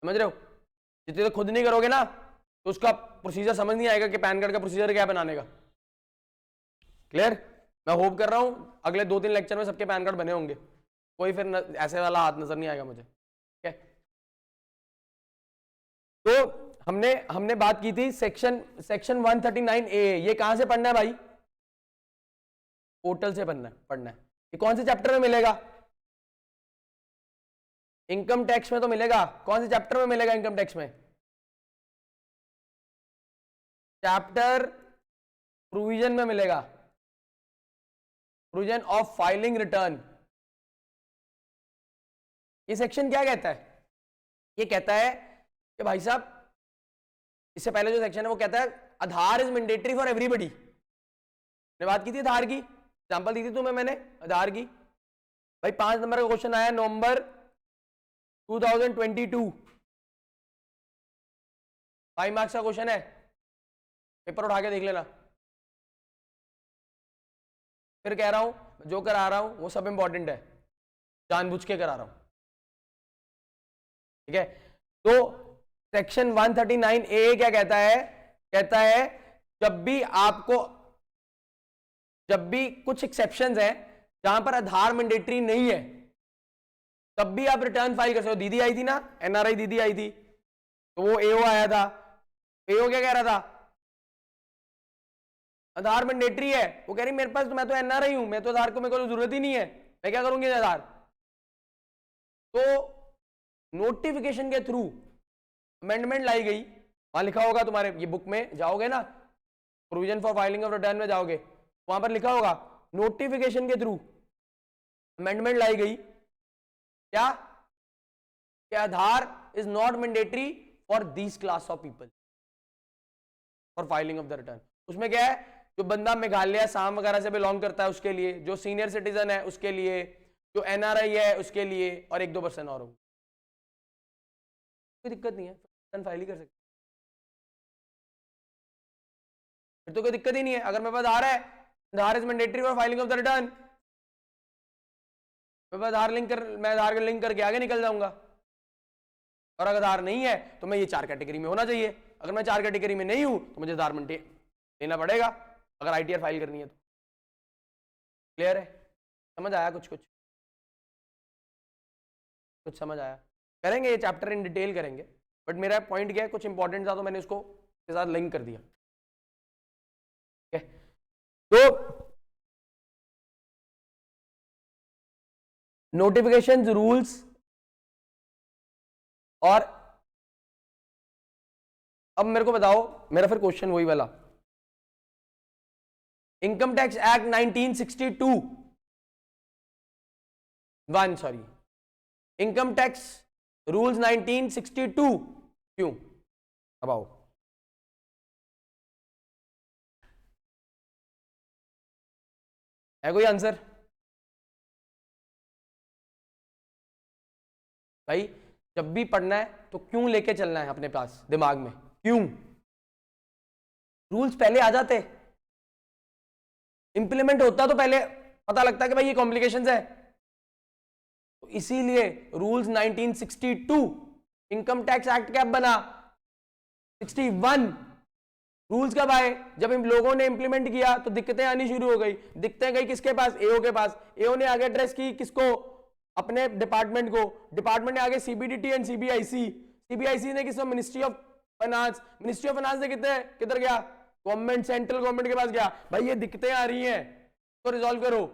समझ रहे हो? जितने तो खुद नहीं करोगे ना तो उसका प्रोसीजर समझ नहीं आएगा कि पैन कार्ड का प्रोसीजर क्या बनाने का। क्लियर? मैं होप कर रहा हूं अगले 2-3 लेक्चर में सबके पैन कार्ड बने होंगे, कोई फिर ऐसे वाला हाथ नजर नहीं आएगा मुझे, ठीक है? तो हमने बात की थी सेक्शन 139A। ये कहां से पढ़ना है भाई? पोर्टल से पढ़ना है। ये कौन से चैप्टर में मिलेगा? इनकम टैक्स में तो मिलेगा। कौन से चैप्टर में मिलेगा इनकम टैक्स में? चैप्टर प्रोविजन में मिलेगा, प्रोविजन ऑफ फाइलिंग रिटर्न। ये सेक्शन क्या कहता है? ये कहता है कि भाई साहब, इससे पहले जो सेक्शन है वो कहता है Aadhaar is mandatory for everybody. ने बात की थी आधार की, एग्जांपल दी थी तुम्हें मैंने आधार की। भाई 5 नंबर का क्वेश्चन आया नवंबर 2022, 5 मार्क्स का क्वेश्चन है, पेपर उठा के देख लेना। फिर कह रहा हूं जो करा रहा हूं वो सब इंपॉर्टेंट है, जानबूझ के करा रहा हूं, ठीक है? तो सेक्शन 139A क्या कहता है? कहता है जब भी कुछ एक्सेप्शंस हैं जहां पर आधार मैंडेटरी नहीं है तब भी आप रिटर्न फाइल कर सकते हो। दीदी आई थी ना, एनआरआई दीदी आई थी, तो वो एओ आया था, एओ क्या कह रहा था? आधार मैंडेटरी है। वो कह रही मेरे पास, मैं तो एनआरआई हूं, मैं तो आधार को, मेरे को जरूरत ही नहीं है, मैं क्या करूंगी आधार? तो नोटिफिकेशन के थ्रू अमेंडमेंट लाई गई। वहां लिखा होगा तुम्हारे, ये बुक में जाओगे ना, provision for filing of return में जाओगे, वहां पर लिखा होगा नोटिफिकेशन के थ्रू अमेंडमेंट लाई गई। क्या? कि Aadhaar is not mandatory for this class of people for filing of the return. उसमें क्या है? जो बंदा मेघालय, असम वगैरह से बिलोंग करता है उसके लिए, जो सीनियर सिटीजन है उसके लिए, जो एनआरआई है उसके लिए, और 1-2% और होगा। कोई दिक्कत नहीं है, रिटर्न फाइल ही कर सकते, फिर तो कोई दिक्कत ही नहीं है। अगर मेरे पास आधार है, Aadhaar is mandatory for filing of the return, मैं आधार लिंक करके आगे निकल जाऊंगा। और अगर आधार नहीं है तो मैं ये 4 कैटेगरी में होना चाहिए। अगर मैं 4 कैटेगरी में नहीं हूं तो मुझे आधार लेना पड़ेगा अगर आईटीआर फाइल करनी है तो। क्लियर है? समझ आया? कुछ समझ आया? करेंगे ये चैप्टर इन डिटेल करेंगे, बट मेरा पॉइंट क्या है, कुछ इंपॉर्टेंट था तो मैंने उसको के साथ लिंक कर दिया, ठीक है? तो नोटिफिकेशन रूल्स, और अब मेरे को बताओ, मेरा फिर क्वेश्चन वही वाला, income tax act 1962 income tax rules 1962 क्यों? अब आओ, है कोई आंसर? भाई जब भी पढ़ना है तो क्यों लेके चलना है अपने पास दिमाग में, क्यों? रूल्स पहले आ जाते, इंप्लीमेंट होता तो पहले पता लगता है कि भाई ये कॉम्प्लिकेशंस है। तो इसीलिए रूल्स 1962 इनकम टैक्स एक्ट कब बना? 61। रूल्स कब आए? जब इन लोगों ने इंप्लीमेंट किया तो दिक्कतें आनी शुरू हो गई। दिक्कतें गई किसके पास? एओ के पास। एओ ने आगे एड्रेस की किसको? अपने डिपार्टमेंट को। डिपार्टमेंट ने आगे सीबीडीटी एंड सीबीआईसी। सीबीआईसी ने किसको? Ministry of finance. Ministry of finance ने किधर गया? गवर्नमेंट, सेंट्रल गवर्नमेंट के पास गया। भाई ये दिक्कतें आ रही हैं तो रिजॉल्व करो।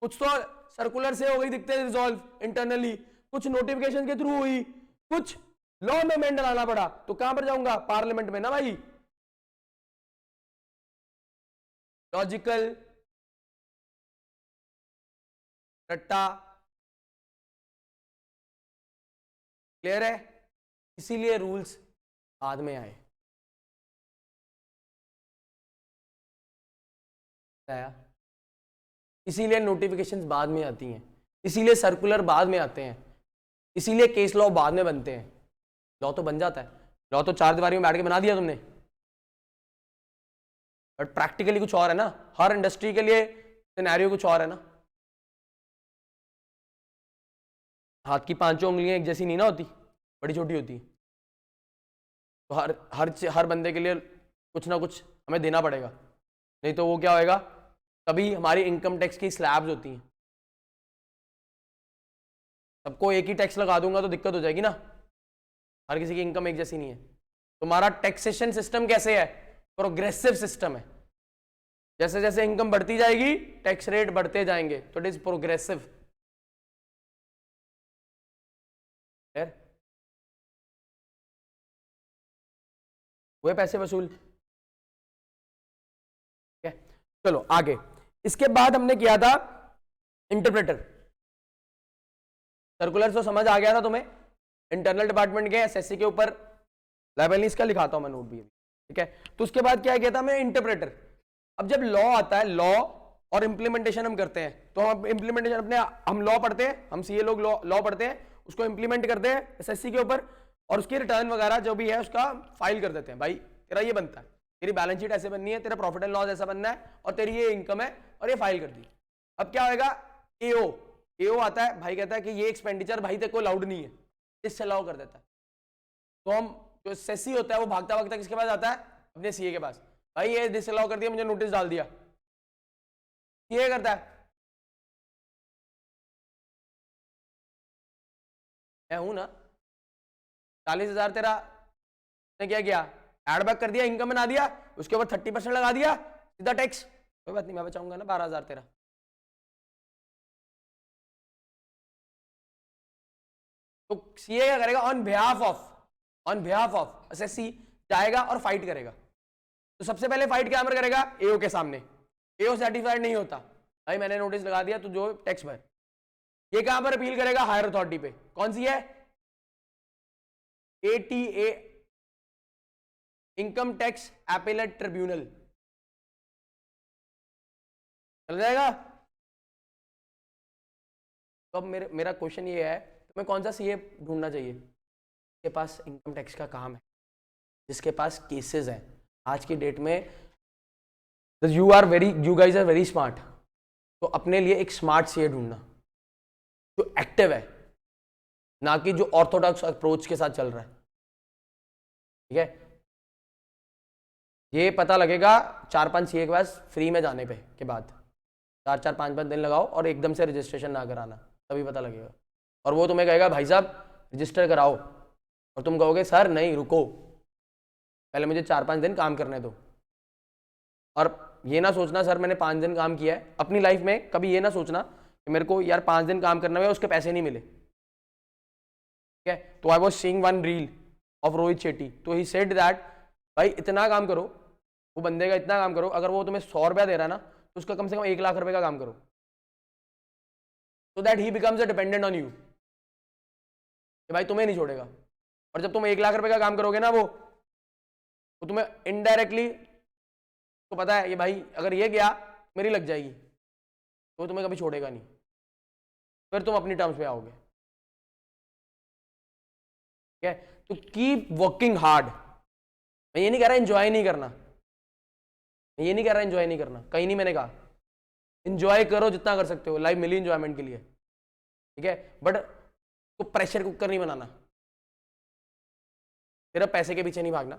कुछ तो सर्कुलर से हो गई दिक्कतें रिजॉल्व इंटरनली, कुछ नोटिफिकेशन के थ्रू हुई, कुछ लॉ में अमेंड लाना पड़ा। तो कहां पर जाऊंगा? पार्लियामेंट में ना भाई। लॉजिकल रट्टा, क्लियर है? इसीलिए रूल्स बाद में आए। इसीलिए नोटिफिकेशंस बाद में आती हैं, इसीलिए सर्कुलर बाद में आते हैं, इसीलिए केस लॉ बाद में बनते हैं। लॉ तो बन जाता है, लॉ तो चार दीवारी में बैठ के बना दिया तुमने, बट प्रैक्टिकली कुछ और है ना। हर इंडस्ट्री के लिए सिनेरियो कुछ और है ना। हाथ की पांचों उंगलियां एक जैसी नहीं ना होती, बड़ी छोटी होती है। तो हर बंदे के लिए कुछ ना कुछ हमें देना पड़ेगा, नहीं तो वो क्या होएगा? तभी हमारी इनकम टैक्स की स्लैब्स होती हैं। सबको एक ही टैक्स लगा दूंगा तो दिक्कत हो जाएगी ना। हर किसी की इनकम एक जैसी नहीं है। तुम्हारा टैक्सेशन सिस्टम कैसे है? प्रोग्रेसिव सिस्टम है। जैसे जैसे इनकम बढ़ती जाएगी टैक्स रेट बढ़ते जाएंगे, तो इट इज प्रोग्रेसिव। हुए पैसे वसूल। चलो आगे। इसके बाद हमने किया था इंटरप्रेटर। सर्कुलर तो समझ आ गया था तुम्हें, इंटरनल डिपार्टमेंट के एसएससी के ऊपर लाइबल इसका लिखाता हूं मैं नोट भी, ठीक है। तो उसके बाद क्या किया था मैं? इंटरप्रेटर। अब जब लॉ आता है, लॉ और इंप्लीमेंटेशन हम करते हैं, तो हम इंप्लीमेंटेशन अपने हम लॉ पढ़ते हैं, हम सीए लोग लॉ पढ़ते हैं, उसको इंप्लीमेंट करते हैं एसएससी के ऊपर, और उसकी रिटर्न वगैरह जो भी है उसका फाइल कर देते हैं। भाई तेरा ये बनता है, तेरी बैलेंस शीट ऐसे बननी है, तेरा प्रॉफिट एंड लॉस ऐसा बनना है, और तेरी ये इनकम है, और ये फाइल कर दी। अब क्या होएगा? एओ आता है, भाई कहता है कि ये एक्सपेंडिचर भाई तेरे को अलाउड नहीं है, इससे अलाउ कर देता है। तो हम जो एसएससी होता है वो भागता भागता किसके पास आता है? अपने सीए के पास। भाई ये डिसअलाउ कर दिया, मुझे नोटिस डाल दिया। सीए करता है, मैं हूं ना। 40,000 तेरा ने क्या किया? एड बैक कर दिया, इनकम बना दिया, उसके ऊपर 30% लगा दिया, सीधा टैक्स। कोई बात नहीं, मैं बचाऊंगा ना 12,000 तेरा। तो सीए क्या करेगा? ऑन बिहाफ ऑफ एसएससी जाएगा और फाइट करेगा। तो सबसे पहले फाइट क्या करेगा? एओ के सामने। एओ सेटिस्फाइड नहीं होता, भाई मैंने नोटिस लगा दिया, तो जो टैक्स भर। ये कहां पर अपील करेगा? हायर अथॉरिटी पे। कौन सी है? ATA, income tax appellate tribunal. चल जाएगा। तो अब मेरा क्वेश्चन ये है, तुम्हें कौन सा सीए ढूंढना चाहिए? जिसके पास इनकम टैक्स का काम है, जिसके पास केसेस हैं। आज की डेट में you guys are very smart, तो अपने लिए एक स्मार्ट सीए ढूंढना जो एक्टिव है, ना कि जो ऑर्थोडॉक्स अप्रोच के साथ चल रहा है, ठीक है। ये पता लगेगा 4-5 सीए के पास फ्री में जाने पे के बाद, 4-4 5-5 दिन लगाओ और एकदम से रजिस्ट्रेशन ना कराना, तभी पता लगेगा। और वो तुम्हें कहेगा भाई साहब रजिस्टर कराओ, और तुम कहोगे सर नहीं रुको, पहले मुझे 4-5 दिन काम करने दो। और ये ना सोचना सर मैंने 5 दिन काम किया है अपनी लाइफ में, कभी ये ना सोचना कि मेरे को यार 5 दिन काम करना हुआ उसके पैसे नहीं मिले, ठीक है। तो I was seeing one reel of Rohit Shetty, तो ही सेड दैट भाई इतना काम करो वो बंदे का इतना काम करो, अगर वो तुम्हें 100 रुपया दे रहा है ना, तो उसका कम से कम 1 लाख रुपए का काम करो, so that he becomes a dependent on you, कि भाई तुम्हें नहीं छोड़ेगा। और जब तुम 1 लाख रुपए का काम करोगे ना, वो तो तुम्हें इनडायरेक्टली तो पता है ये भाई अगर ये गया मेरी लग जाएगी, तो तुम्हें कभी छोड़ेगा नहीं, फिर तुम अपनी टर्म्स पे आओगे। ठीक है, तो कीप वर्किंग हार्ड। मैं ये नहीं कह रहा एंजॉय नहीं करना, मैं ये नहीं कह रहा एंजॉय नहीं करना, कहीं नहीं मैंने कहा, एंजॉय करो जितना कर सकते हो, लाइफ मिली एंजॉयमेंट के लिए। ठीक है, बट तो प्रेशर कुकर नहीं बनाना, सिर्फ पैसे के पीछे नहीं भागना।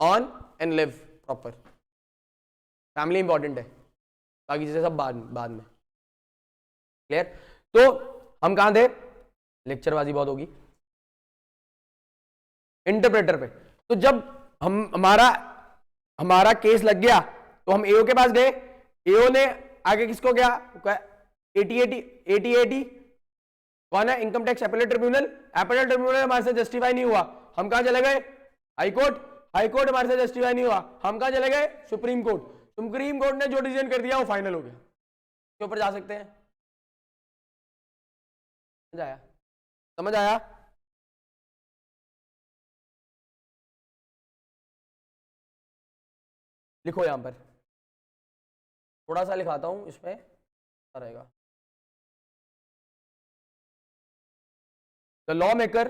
On and live proper, family important है, बाकी चीजें सब बाद में। क्लियर? तो हम कहां थे? लेक्चरबाजी बहुत होगी। इंटरप्रेटर पे, तो जब हमारा केस लग गया तो हम एओ के पास गए, एओ ने आगे किसको गया? 80 कौन है? Income tax appellate tribunal. Appellate tribunal हमारे से जस्टिफाई नहीं हुआ, हम कहां चले गए? हाईकोर्ट। हाईकोर्ट हमारे से जस्टिफाई नहीं हुआ, हम कहां चले गए? Supreme court. सुप्रीम कोर्ट ने जो डिसीजन कर दिया वो फाइनल हो गया, के ऊपर जा सकते हैं। समझ आया? समझ आया? लिखो यहां पर, थोड़ा सा लिखाता हूं, इसमें रहेगा। The law maker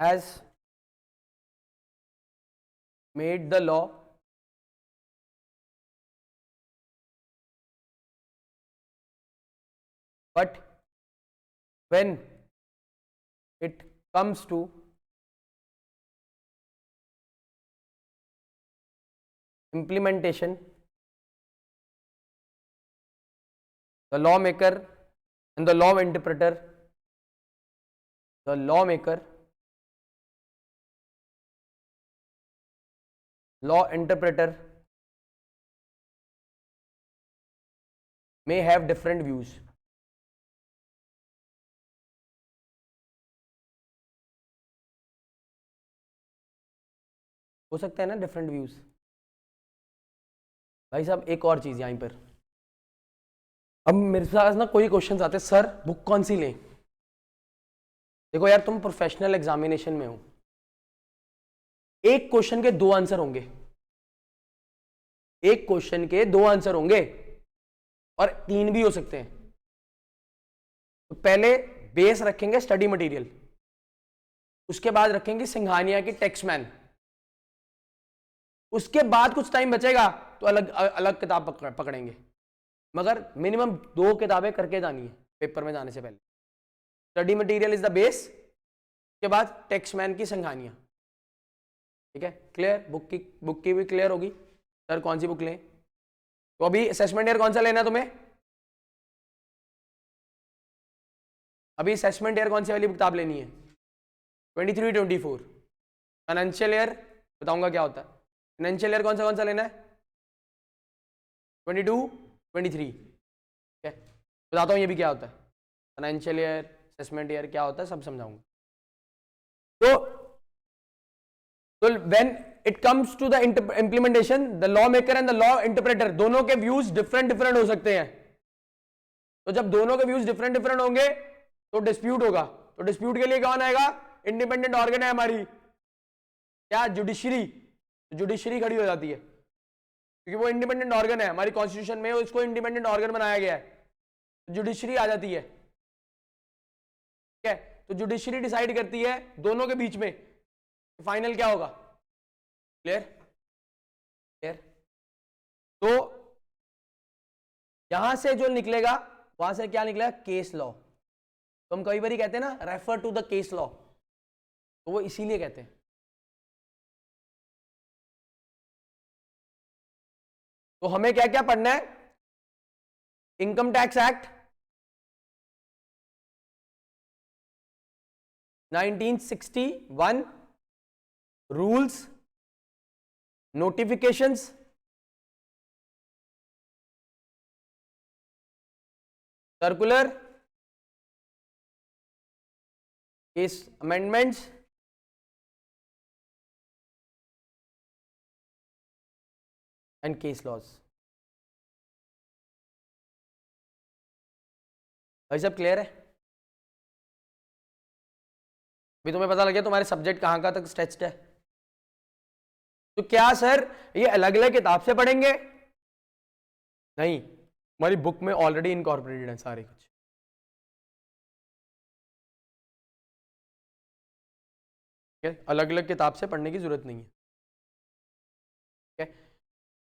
has made the law but when it comes to implementation, the lawmaker and the law interpreter may have different views. हो सकता है ना डिफरेंट व्यूज। भाई साहब एक और चीज यहीं पर, अब मेरे पास ना कोई क्वेश्चंस आते हैं, सर बुक कौन सी लें? देखो यार, तुम प्रोफेशनल एग्जामिनेशन में हो, एक क्वेश्चन के 2 आंसर होंगे, एक क्वेश्चन के 2 आंसर होंगे और 3 भी हो सकते हैं। तो पहले बेस रखेंगे स्टडी मटेरियल, उसके बाद रखेंगे सिंघानिया की टेक्स्टमैन, उसके बाद कुछ टाइम बचेगा तो अलग अलग किताब पकड़ेंगे, मगर मिनिमम 2 किताबें करके जानी है पेपर में जाने से पहले। Study material is the base, के बाद टेक्स्टमैन की सिंघानिया। ठीक है, क्लियर? बुक की भी क्लियर होगी, सर कौन सी बुक लें? तो अभी असेसमेंट ईयर कौन सा लेना है तुम्हें? अभी असेसमेंट ईयर कौन सी वाली किताब लेनी है? 23-24 फाइनेंशियल ईयर बताऊंगा क्या होता है। फाइनेंशियल ईयर कौन सा लेना है? 22-23। ठीक है, बताता हूँ ये भी क्या होता है, फाइनेंशियल ईयर, असेसमेंट ईयर क्या होता है, सब समझाऊंगा। तो when it comes to the implementation, the law maker and the law interpreter, दोनों के व्यूज डिफरेंट हो सकते हैं। तो जब दोनों के व्यूज डिफरेंट होंगे तो डिस्प्यूट होगा। तो डिस्प्यूट के लिए कौन आएगा? इंडिपेंडेंट ऑर्गन है हमारी, क्या? जुडिशरी। जुडिशरी खड़ी हो जाती है, क्योंकि वो इंडिपेंडेंट ऑर्गन है हमारी कॉन्स्टिट्यूशन में, इसको इंडिपेंडेंट ऑर्गन बनाया गया है, जुडिशरी आ जाती है। ठीक है, तो जुडिशरी डिसाइड करती है दोनों के बीच में फाइनल क्या होगा। क्लियर? क्लियर? तो यहां से जो निकलेगा वहां से क्या निकलेगा? Case law. तो हम कई बार कहते हैं ना refer to the case law, तो वो इसीलिए कहते हैं। तो हमें क्या क्या पढ़ना है? Income tax act 1961, rules, notifications, circular case amendments and case laws. भाई सब क्लियर है? अभी तुम्हें पता लग गया तुम्हारे सब्जेक्ट कहां कहां तक स्ट्रेच्ड है। तो क्या सर ये अलग अलग किताब से पढ़ेंगे? नहीं, हमारी बुक में ऑलरेडी इनकॉर्पोरेटेड है सारे कुछ। अलग अलग किताब से पढ़ने की जरूरत नहीं है।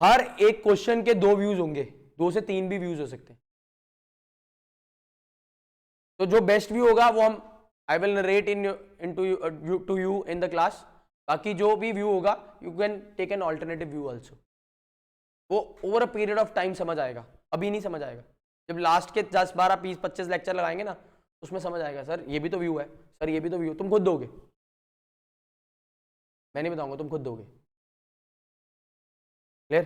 हर एक क्वेश्चन के 2 व्यूज होंगे, 2 से 3 भी व्यूज हो सकते हैं। तो जो बेस्ट व्यू होगा वो हम I will narrate to you in the class. बाकी जो भी व्यू होगा you can take an alternative view also. वो over a period of time समझ आएगा, अभी नहीं समझ आएगा। जब लास्ट के 10, 12, 20, 25 लेक्चर लगाएंगे ना, उसमें समझ आएगा सर ये भी तो व्यू है, सर ये भी तो व्यू। तुम खुद दोगे, मैं नहीं बताऊंगा, तुम खुद दोगे। क्लियर?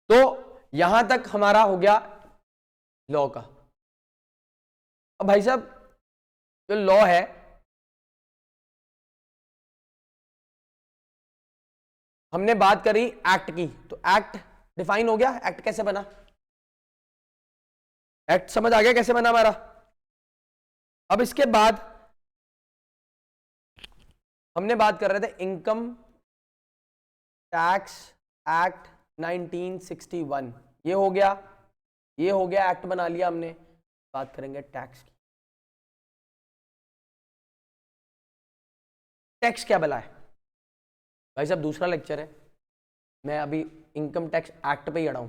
तो यहां तक हमारा हो गया लॉ का। अब भाई साहब जो लॉ है, हमने बात करी एक्ट की, तो एक्ट डिफाइन हो गया। एक्ट कैसे बना? एक्ट समझ आ गया कैसे बना हमारा। अब इसके बाद हमने बात कर रहे थे इनकम टैक्स एक्ट 1961। ये हो गया, ये हो गया, एक्ट बना लिया हमने। बात करेंगे टैक्स की। टैक्स क्या भला है भाई साहब? दूसरा लेक्चर है, मैं अभी इनकम टैक्स एक्ट पे ही अड़ा हूं।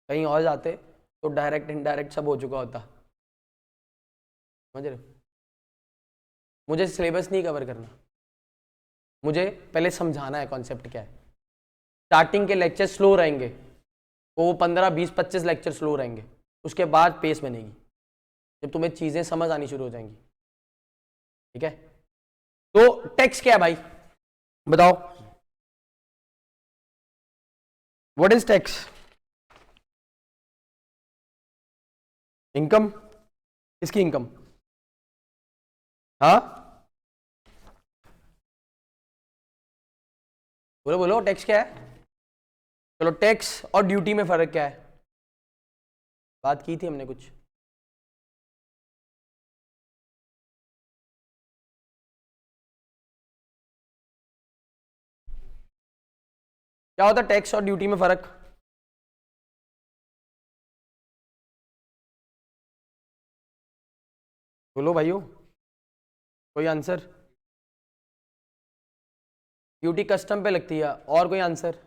कहीं और जाते तो डायरेक्ट इनडायरेक्ट सब हो चुका होता। समझ रहे? मुझे सिलेबस नहीं कवर करना, मुझे पहले समझाना है कॉन्सेप्ट क्या है। स्टार्टिंग के लेक्चर स्लो रहेंगे, वो 15, 20, 25 लेक्चर स्लो रहेंगे। उसके बाद पेस बनेगी जब तुम्हें चीजें समझ आनी शुरू हो जाएंगी। ठीक है? तो टैक्स क्या है भाई, बताओ? What is tax? इनकम। किसकी इनकम? हाँ बोलो बोलो, टैक्स क्या है? चलो, टैक्स और ड्यूटी में फर्क क्या है? बात की थी हमने कुछ। क्या होता है टैक्स और ड्यूटी में फर्क? बोलो भाइयों, कोई आंसर? ड्यूटी कस्टम पे लगती है, और कोई आंसर?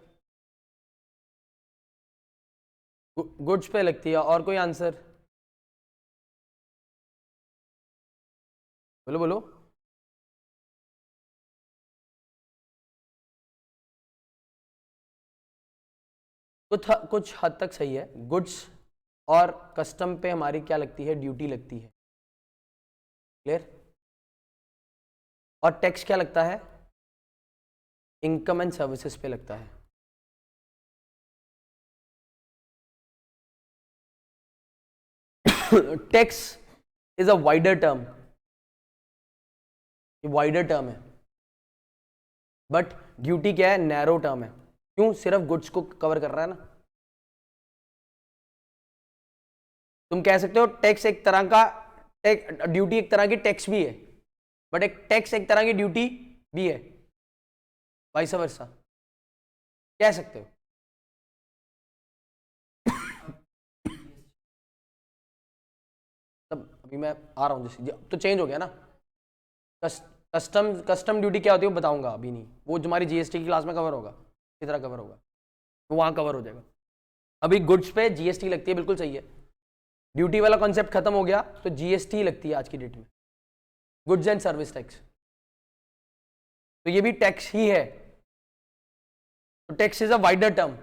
गुड्स पे लगती है, और कोई आंसर? बोलो बोलो। कुछ हद तक सही है। गुड्स और कस्टम पे हमारी क्या लगती है? ड्यूटी लगती है। क्लियर? और टैक्स क्या लगता है? इनकम एंड सर्विसेज पे लगता है। Tax is a wider term, ये वाइडर टर्म है। बट ड्यूटी क्या है? नैरो टर्म है। क्यों? सिर्फ गुड्स को कवर कर रहा है ना। तुम कह सकते हो टैक्स एक तरह का, ड्यूटी एक तरह की टैक्स भी है, बट एक टैक्स एक तरह की ड्यूटी भी है, वाइस वर्सा कह सकते हो। तब अभी मैं आ रहा हूं, जैसे तो चेंज हो गया ना। कस्टम ड्यूटी क्या होती है वो बताऊंगा, अभी नहीं। वो तुम्हारी जीएसटी की क्लास में कवर होगा, इसी तरह कवर होगा, वो वहां कवर हो जाएगा। अभी गुड्स पे जीएसटी लगती है, बिल्कुल सही है। ड्यूटी वाला कॉन्सेप्ट खत्म हो गया, तो जीएसटी लगती है आज की डेट में, गुड्स एंड सर्विस टैक्स। तो ये भी टैक्स ही है। तो tax is a wider term,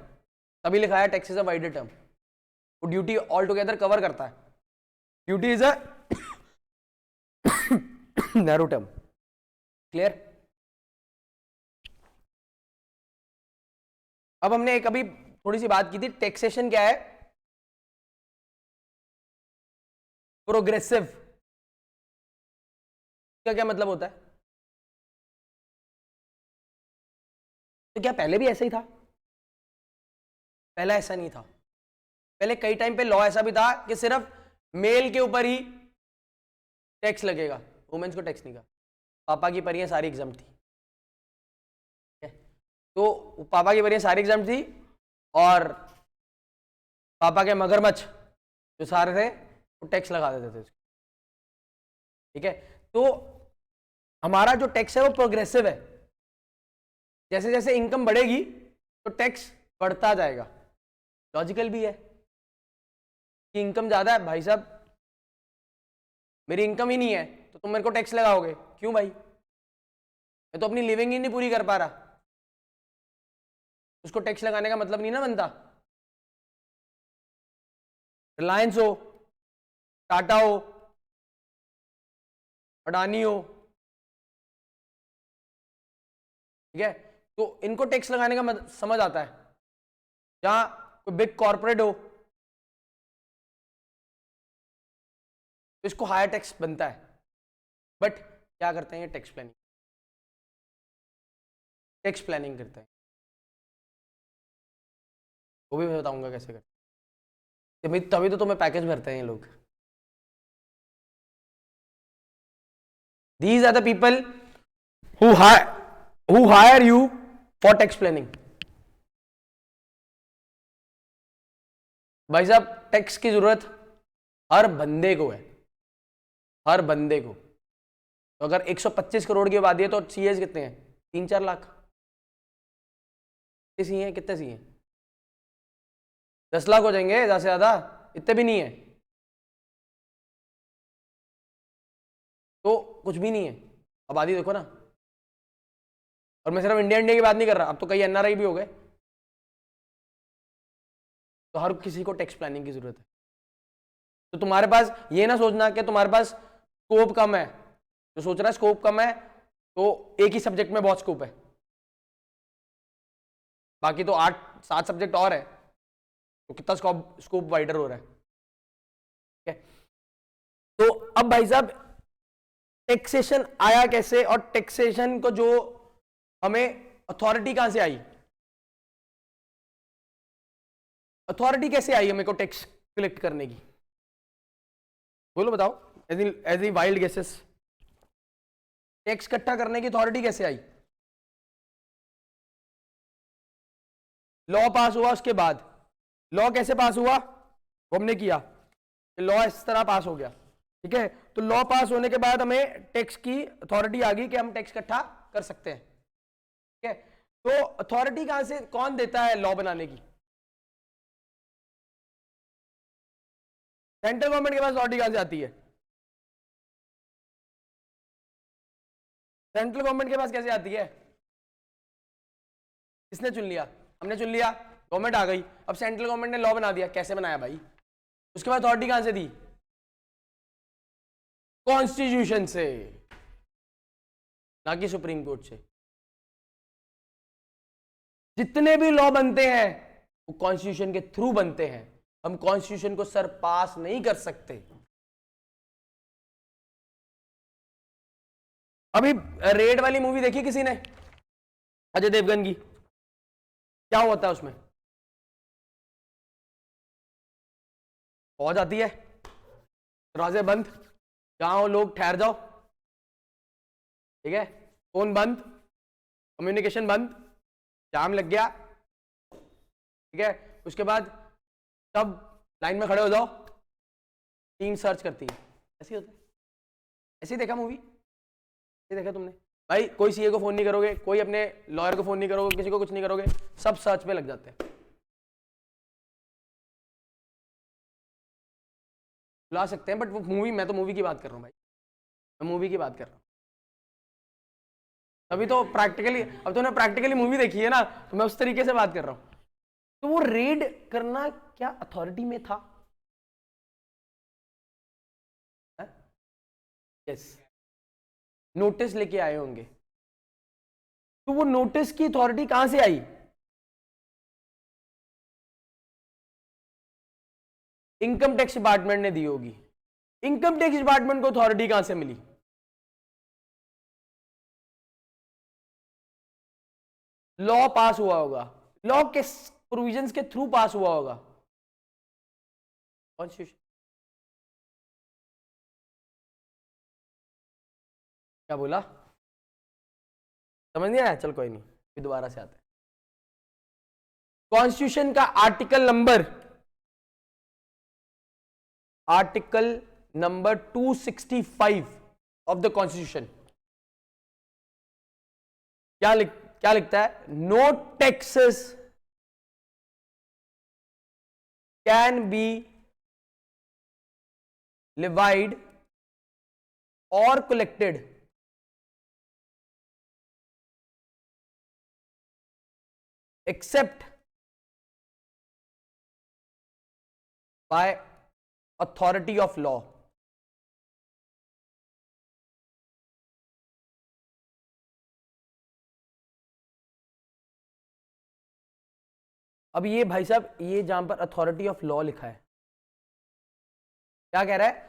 तभी लिखा है tax is a wider term. वो ड्यूटी ऑल टुगेदर कवर करता है। Duty is a narrow term. Clear? अब हमने एक अभी थोड़ी सी बात की थी, टैक्सेशन क्या है प्रोग्रेसिव का क्या मतलब होता है? तो क्या पहले भी ऐसा ही था? पहले ऐसा नहीं था। पहले कई टाइम पे लॉ ऐसा भी था कि सिर्फ मेल के ऊपर ही टैक्स लगेगा, वुमेन्स को टैक्स नहीं का। पापा की परियां सारी एग्जाम थी, तो पापा की परियां सारी एग्जाम थी, और पापा के मगरमच्छ जो सारे थे वो टैक्स लगा देते थे, ठीक है। तो हमारा जो टैक्स है वो प्रोग्रेसिव है, जैसे जैसे इनकम बढ़ेगी तो टैक्स बढ़ता जाएगा। लॉजिकल भी है कि इनकम ज्यादा है, भाई साहब मेरी इनकम ही नहीं है तो तुम मेरे को टैक्स लगाओगे क्यों भाई? मैं तो अपनी लिविंग ही नहीं पूरी कर पा रहा, उसको टैक्स लगाने का मतलब नहीं ना बनता। रिलायंस हो, टाटा हो, अडानी हो, ठीक है, तो इनको टैक्स लगाने का समझ आता है। जहां कोई बिग कॉर्पोरेट हो तो इसको हायर टैक्स बनता है, बट क्या करते हैं? टैक्स प्लानिंग, टैक्स प्लानिंग करते हैं। वो भी मैं बताऊंगा कैसे करते हैं, तभी तो तुम्हें पैकेज भरते हैं ये लोग। These are the people who hire you for tax planning. भाई साहब टैक्स की जरूरत हर बंदे को है, हर बंदे को। तो अगर 125 करोड़ की आबादी है तो सीएस कितने हैं? 3-4 लाख। कितने सीए? कितने सीए? 10 लाख हो जाएंगे ज्यादा से ज्यादा, इतने भी नहीं है, तो कुछ भी नहीं है। आबादी देखो ना, और मैं सिर्फ इंडिया की बात नहीं कर रहा, अब तो कई एनआरआई भी हो गए। तो हर किसी को टैक्स प्लानिंग की जरूरत है। तो तुम्हारे पास ये ना सोचना कि तुम्हारे पास स्कोप कम है, जो सोच रहा है स्कोप कम है तो एक ही सब्जेक्ट में बहुत स्कोप है, बाकी तो 8-7 सब्जेक्ट और है, तो कितना स्कोप वाइडर हो रहा है, ठीक है। तो अब भाई साहब टैक्सेशन आया कैसे, और टैक्सेशन को जो हमें अथॉरिटी कहां से आई? अथॉरिटी कैसे आई हमें को टैक्स कलेक्ट करने की? बोलो बताओ, एज वाइल्ड गेसेस, टैक्स इकट्ठा करने की अथॉरिटी कैसे आई? लॉ पास हुआ, उसके बाद लॉ कैसे पास हुआ वो हमने किया, लॉ इस तरह पास हो गया, ठीक है। तो लॉ पास होने के बाद हमें टैक्स की अथॉरिटी आ गई कि हम टैक्स इकट्ठा कर सकते हैं, ठीक है। तो अथॉरिटी कहां से, कौन देता है लॉ बनाने की? सेंट्रल गवर्नमेंट के पास अथॉरिटी कहां से आती है? सेंट्रल गवर्नमेंट के पास कैसे आती है? किसने चुन लिया? हमने चुन लिया, गवर्नमेंट आ गई, अब सेंट्रल गवर्नमेंट ने लॉ बना दिया। कैसे बनाया भाई? उसके बाद अथॉरिटी कहां से दी? कॉन्स्टिट्यूशन से, ना कि सुप्रीम कोर्ट से। जितने भी लॉ बनते हैं वो कॉन्स्टिट्यूशन के थ्रू बनते हैं, हम कॉन्स्टिट्यूशन को सर पास नहीं कर सकते। अभी रेड वाली मूवी देखी किसी ने, अजय देवगन की? क्या होता है उसमें? फौज आती है, दरवाजे बंद, जहां हो लोग ठहर जाओ, ठीक है, फोन बंद, कम्युनिकेशन बंद, जाम लग गया, ठीक है, उसके बाद सब लाइन में खड़े हो जाओ, टीम सर्च करती है। ऐसे होता है? ऐसे ही देखा मूवी? ऐसे देखा तुमने? भाई कोई सीए को फोन नहीं करोगे, कोई अपने लॉयर को फोन नहीं करोगे, किसी को कुछ नहीं करोगे, सब सर्च पे लग जाते हैं। बुला सकते हैं, बट वो मूवी, मैं तो मूवी की बात कर रहा हूँ भाई, मैं मूवी की बात कर रहा हूँ। अभी तो प्रैक्टिकली, अब तो प्रैक्टिकली मूवी देखी है ना, तो मैं उस तरीके से बात कर रहा हूँ। तो वो रेड करना क्या अथॉरिटी में था? यस, नोटिस लेके आए होंगे। तो वो नोटिस की अथॉरिटी कहां से आई? इनकम टैक्स डिपार्टमेंट ने दी होगी। इनकम टैक्स डिपार्टमेंट को अथॉरिटी कहां से मिली? लॉ पास हुआ होगा, लॉ के प्रोविजंस के थ्रू पास हुआ होगा, कॉन्स्टिट्यूशन। क्या बोला, समझ नहीं आया? चल कोई नहीं, फिर दोबारा से आते हैं। कॉन्स्टिट्यूशन का article number 265 of the constitution क्या लिखता है? No taxes can be levied or collected except by authority of law. अब ये भाई साहब, ये जहां पर अथॉरिटी ऑफ लॉ लिखा है, क्या कह रहा है?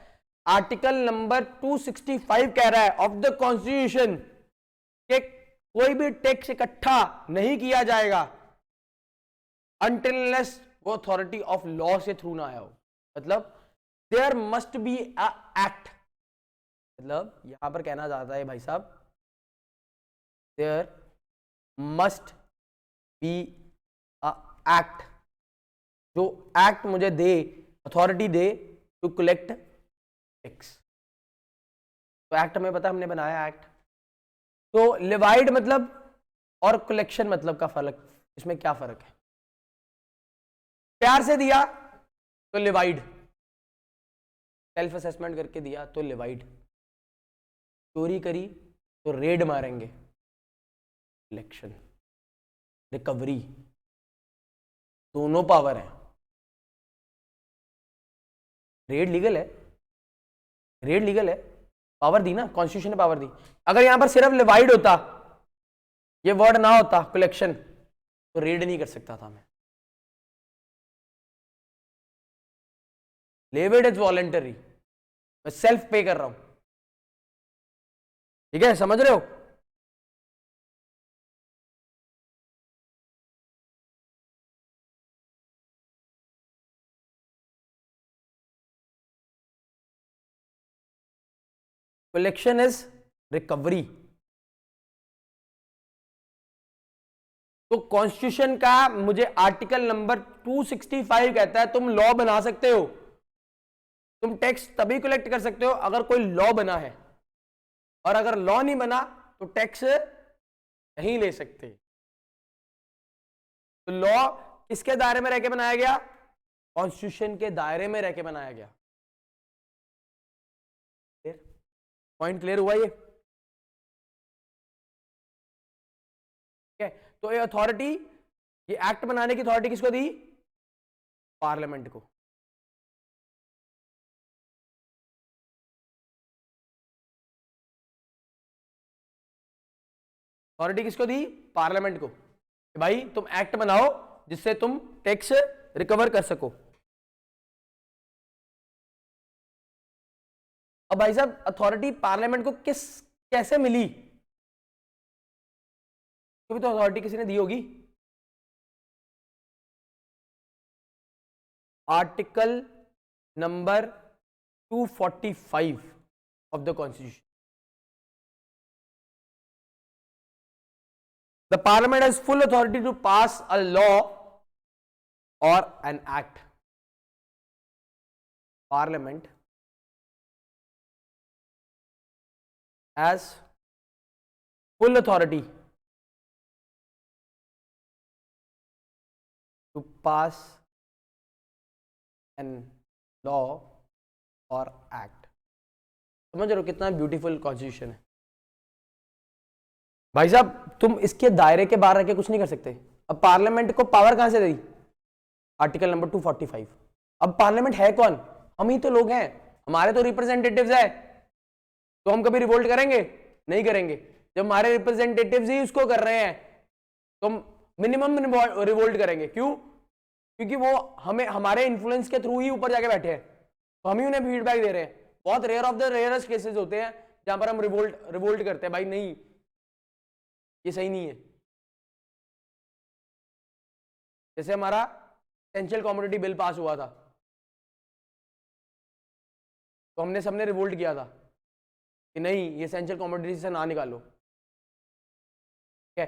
आर्टिकल नंबर 265 कह रहा है ऑफ द कॉन्स्टिट्यूशन कि कोई भी टैक्स इकट्ठा नहीं किया जाएगा अनटिल अनलेस वो अथॉरिटी ऑफ लॉ से थ्रू ना आया हो। मतलब there must be a act, मतलब यहां पर कहना चाहता है भाई साहब, there must be a act, जो एक्ट मुझे दे, अथॉरिटी दे टू कलेक्ट टैक्स। तो एक्ट हमें पता, हमने बनाया एक्ट। तो लिवाइड मतलब और कलेक्शन मतलब का फर्क, इसमें क्या फर्क है? प्यार से दिया तो लिवाइड, सेल्फ असेसमेंट करके दिया तो लिवाइड, चोरी करी तो रेड मारेंगे, कलेक्शन, रिकवरी, दोनों पावर है। रेड लीगल है, रेड लीगल है, पावर दी ना, कॉन्स्टिट्यूशन ने पावर दी। अगर यहां पर सिर्फ लिवाइड होता, ये वर्ड ना होता कलेक्शन, तो रेड नहीं कर सकता था मैं। लेविड इज वॉलेंटरी, मैं सेल्फ पे कर रहा हूं, ठीक है, समझ रहे हो? Collection is recovery. तो कॉन्स्टिट्यूशन का मुझे आर्टिकल नंबर 265 कहता है तुम लॉ बना सकते हो, तुम टैक्स तभी कलेक्ट कर सकते हो अगर कोई लॉ बना है, और अगर लॉ नहीं बना तो टैक्स नहीं ले सकते। तो लॉ किसके दायरे में रह के बनाया गया? कॉन्स्टिट्यूशन के दायरे में रह के बनाया गया। पॉइंट क्लियर हुआ ये? ठीक है, तो ये अथॉरिटी, ये एक्ट बनाने की अथॉरिटी किसको दी? पार्लियामेंट को। अथॉरिटी किसको दी? पार्लियामेंट को, कि भाई तुम एक्ट बनाओ जिससे तुम टैक्स रिकवर कर सको। अब भाई साहब अथॉरिटी पार्लियामेंट को कैसे मिली? क्योंकि तो अथॉरिटी किसी ने दी होगी। Article number 245 of the constitution, the parliament has full authority to pass a law और an act. Parliament has full authority to pass an law or act। समझ रहे हो कितना ब्यूटीफुल कॉन्स्टिट्यूशन है भाई साहब? तुम इसके दायरे के बाहर रह के कुछ नहीं कर सकते। अब पार्लियामेंट को पावर कहां से दी? Article number 245। अब पार्लियामेंट है कौन? हम ही तो लोग हैं, हमारे तो रिप्रेजेंटेटिव्स है। तो हम कभी रिवोल्ट करेंगे? नहीं करेंगे। जब हमारे रिप्रेजेंटेटिव्स ही उसको कर रहे हैं तो मिनिमम रिवोल्ट करेंगे। क्यों? क्योंकि वो हमें, हमारे इन्फ्लुएंस के थ्रू ही ऊपर जाके बैठे हैं, तो हम ही उन्हें फीडबैक दे रहे हैं। बहुत rare of the rarest cases होते हैं जहां पर हम रिवोल्ट करते हैं, भाई नहीं ये सही नहीं है। जैसे हमारा एसेंशियल कमोडिटी बिल पास हुआ था, तो हमने सबने रिवोल्ट किया था कि नहीं ये एसेंशियल कमोडिटी से ना निकालो, ठीक है।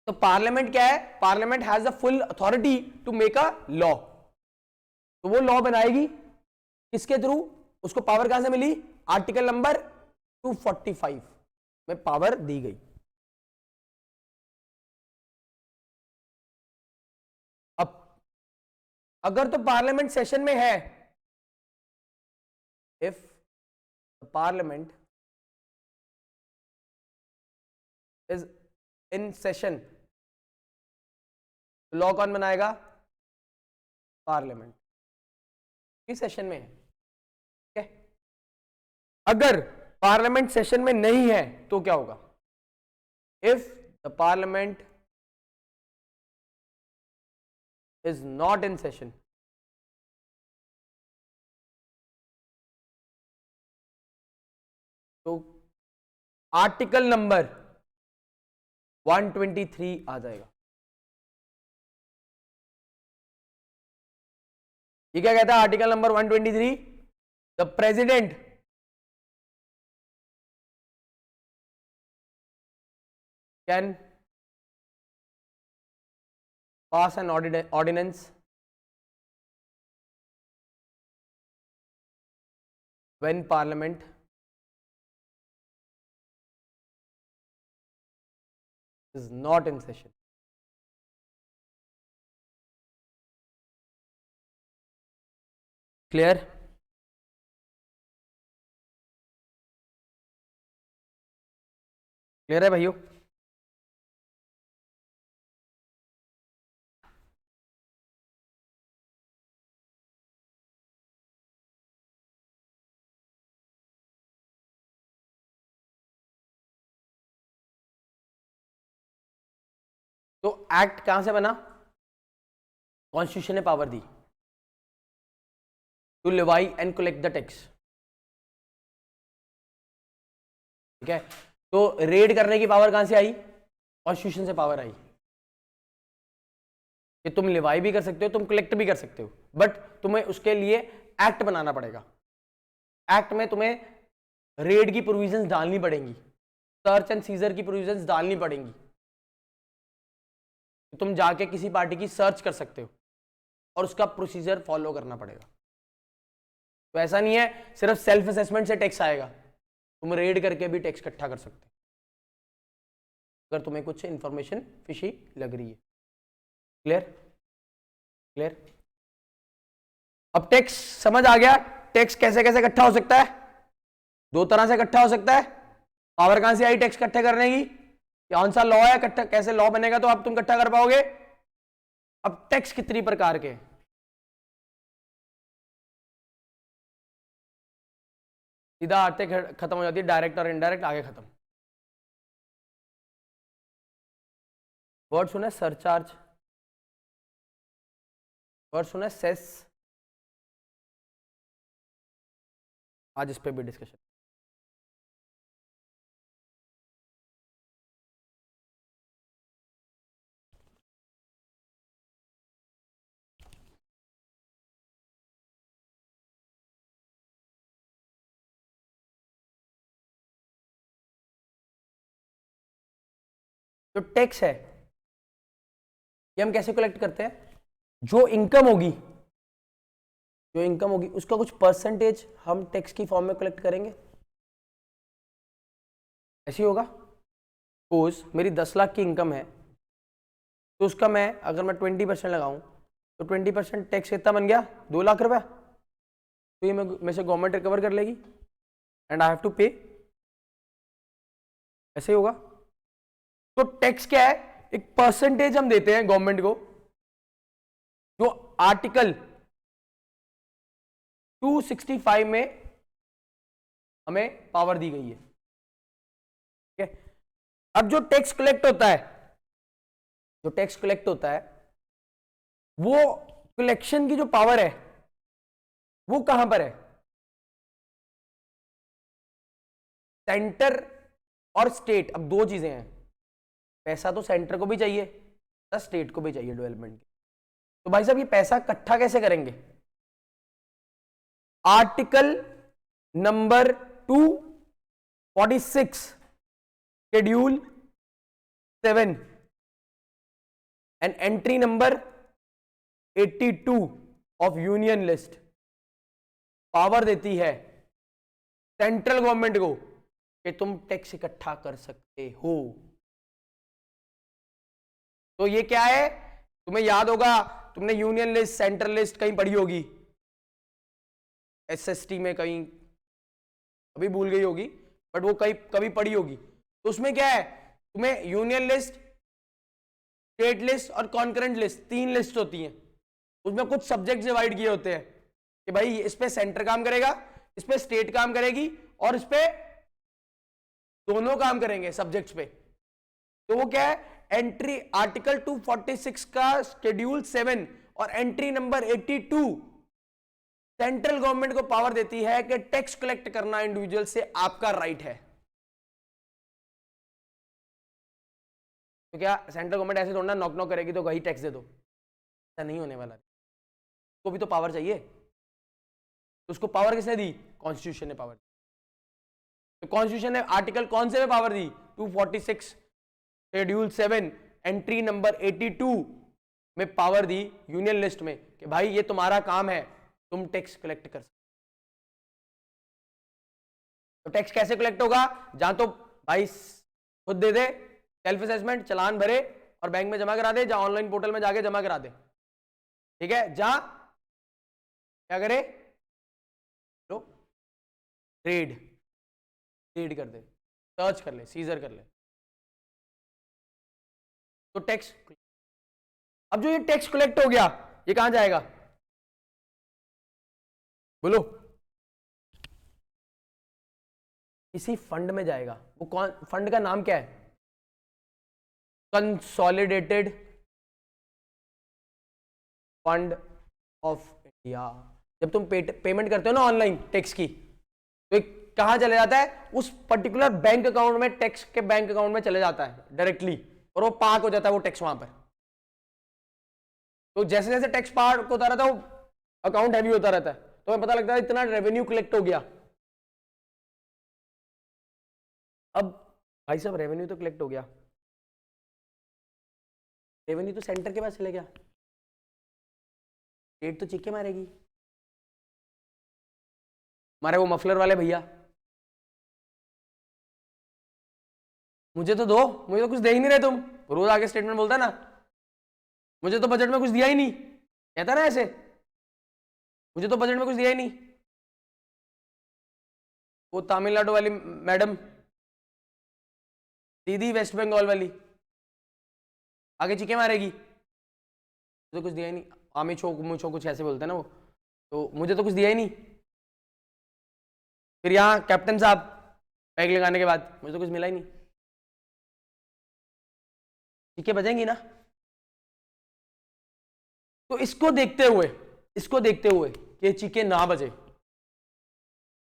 तो पार्लियामेंट क्या है, parliament has the full authority to make a law. तो वो लॉ बनाएगी किसके थ्रू, उसको पावर कहां से मिली, आर्टिकल नंबर 245 में पावर दी गई। अब अगर तो पार्लियामेंट सेशन में है, if the parliament is in session, law कौन बनाएगा, पार्लियामेंट, इस सेशन में है, ठीक है। अगर पार्लियामेंट सेशन में नहीं है तो क्या होगा, if the parliament is not in session, तो आर्टिकल नंबर 123 आ जाएगा। ये क्या कहता है article number 123, the president can pass an ordinance when parliament is not in session. Clear? Clear है भाइयों? तो एक्ट कहां से बना, कॉन्स्टिट्यूशन ने पावर दी to levy and collect the tax, ठीक है। तो रेड करने की पावर कहां से आई, कॉन्स्टिट्यूशन से पावर आई कि तुम लेवाई भी कर सकते हो, तुम कलेक्ट भी कर सकते हो, बट तुम्हें उसके लिए एक्ट बनाना पड़ेगा। एक्ट में तुम्हें रेड की प्रोविजंस डालनी पड़ेंगी, सर्च एंड सीजर की प्रोविजंस डालनी पड़ेंगी, तुम जाके किसी पार्टी की सर्च कर सकते हो और उसका प्रोसीजर फॉलो करना पड़ेगा। तो ऐसा नहीं है सिर्फ सेल्फ असेसमेंट से टैक्स आएगा, तुम रेड करके भी टैक्स इकट्ठा कर सकते हो अगर तुम्हें कुछ इंफॉर्मेशन फिशी लग रही है। क्लियर? क्लियर? अब टैक्स समझ आ गया, टैक्स कैसे कैसे इकट्ठा हो सकता है, दो तरह से इकट्ठा हो सकता है। पावर कहां से आई टैक्स इकट्ठे करने की, कौन सा लॉ है, इकट्ठा कैसे लॉ बनेगा तो आप तुम इकट्ठा कर पाओगे। अब टैक्स कितनी प्रकार के, सीधा आते खत्म हो जाती है, डायरेक्ट और इनडायरेक्ट आगे खत्म। वर्ड सुना सरचार्ज, वर्ड सुना सेस, आज इस पे भी डिस्कशन। जो टैक्स है ये हम कैसे कलेक्ट करते हैं, जो इनकम होगी, जो इनकम होगी उसका कुछ परसेंटेज हम टैक्स की फॉर्म में कलेक्ट करेंगे। ऐसे ही होगा, सपोज मेरी 10 लाख की इनकम है तो उसका मैं अगर मैं 20% लगाऊं तो 20% टैक्स कितना बन गया, 2 लाख रुपए। तो ये मैं से गवर्नमेंट रिकवर कर लेगी एंड आई हैव टू पे। ऐसे ही होगा। तो टैक्स क्या है, एक परसेंटेज हम देते हैं गवर्नमेंट को, जो आर्टिकल 265 में हमें पावर दी गई है, ठीक है। अब जो टैक्स कलेक्ट होता है, जो टैक्स कलेक्ट होता है वो कलेक्शन की जो पावर है वो कहां पर है, सेंटर और स्टेट, अब दो चीजें हैं, पैसा तो सेंटर को भी चाहिए, स्टेट को भी चाहिए डेवलपमेंट के। तो भाई साहब ये पैसा इकट्ठा कैसे करेंगे? Article number 246 schedule 7 and entry number 82 of union list power देती है सेंट्रल गवर्नमेंट को कि तुम टैक्स इकट्ठा कर सकते हो। तो ये क्या है, तुम्हें याद होगा, तुमने यूनियन लिस्ट सेंट्रल लिस्ट कहीं पढ़ी होगी, एसएसटी में कहीं, अभी भूल गई होगी, बट वो कहीं कभी पढ़ी होगी। तो उसमें क्या है, तुम्हें यूनियन लिस्ट, स्टेट लिस्ट और कॉन्करेंट लिस्ट, 3 लिस्ट होती हैं। उसमें कुछ सब्जेक्ट डिवाइड किए होते हैं कि भाई इस पे सेंटर काम करेगा, इस पे स्टेट काम करेगी और इस पे दोनों काम करेंगे सब्जेक्ट्स पे। तो वो क्या है, एंट्री आर्टिकल 246 का शेड्यूल 7 और एंट्री नंबर 82 सेंट्रल गवर्नमेंट को पावर देती है कि टैक्स कलेक्ट करना इंडिविजुअल से आपका राइट है। तो क्या सेंट्रल गवर्नमेंट ऐसे थोड़ा नॉक नॉक करेगी तो वही टैक्स दे दो, ऐसा नहीं होने वाला। उसको भी तो पावर चाहिए, तो उसको पावर किसने दी? कॉन्स्टिट्यूशन ने पावर दी। तो कॉन्स्टिट्यूशन ने आर्टिकल कौन से में पावर दी? 246 शेड्यूल 7 एंट्री नंबर 82 में पावर दी यूनियन लिस्ट में कि भाई ये तुम्हारा काम है, तुम टैक्स कलेक्ट कर सकते। तो टैक्स कैसे कलेक्ट होगा? जहां तो भाई खुद दे दे, सेल्फ असेसमेंट, चालान भरे और बैंक में जमा करा दे, जहां ऑनलाइन पोर्टल में जाके जमा करा दे, ठीक है। जहां क्या करे, लो रेड कर दे, सर्च कर ले, सीजर कर ले, तो टैक्स। अब जो ये टैक्स कलेक्ट हो गया, ये कहां जाएगा बोलो? इसी फंड में जाएगा। वो कौन फंड का नाम क्या है? Consolidated fund of India. जब तुम पेमेंट करते हो ना ऑनलाइन टैक्स की, तो एक कहां चले जाता है? उस पर्टिकुलर बैंक अकाउंट में, टैक्स के बैंक अकाउंट में चले जाता है डायरेक्टली, और वो पार्क हो जाता है वो टैक्स वहां पर। तो जैसे जैसे टैक्स पार्क होता रहता है वो अकाउंट हैवी होता रहता है, तो हमें पता लगता है इतना रेवेन्यू कलेक्ट हो गया। अब भाई साहब रेवेन्यू तो कलेक्ट हो गया, रेवेन्यू तो सेंटर के पास चले गया, स्टेट तो चिक्के मारेगी। हमारे वो मफलर वाले भैया, मुझे तो दो, मुझे तो कुछ दे ही नहीं रहे तुम। रोज आगे स्टेटमेंट बोलता है ना, मुझे तो बजट में कुछ दिया ही नहीं, कहता ना ऐसे, मुझे तो बजट में कुछ दिया ही नहीं। वो तमिलनाडु वाली मैडम, दीदी वेस्ट बंगाल वाली, आगे चिके मारेगी, मुझे तो कुछ दिया ही नहीं, आमी छो मुझो कुछ ऐसे बोलते हैं ना वो, तो मुझे तो कुछ दिया ही नहीं। फिर यहाँ कैप्टन साहब बैग लगाने के बाद, मुझे तो कुछ मिला ही नहीं। चिके बजेंगी ना। तो इसको देखते हुए कि चिके ना बजे,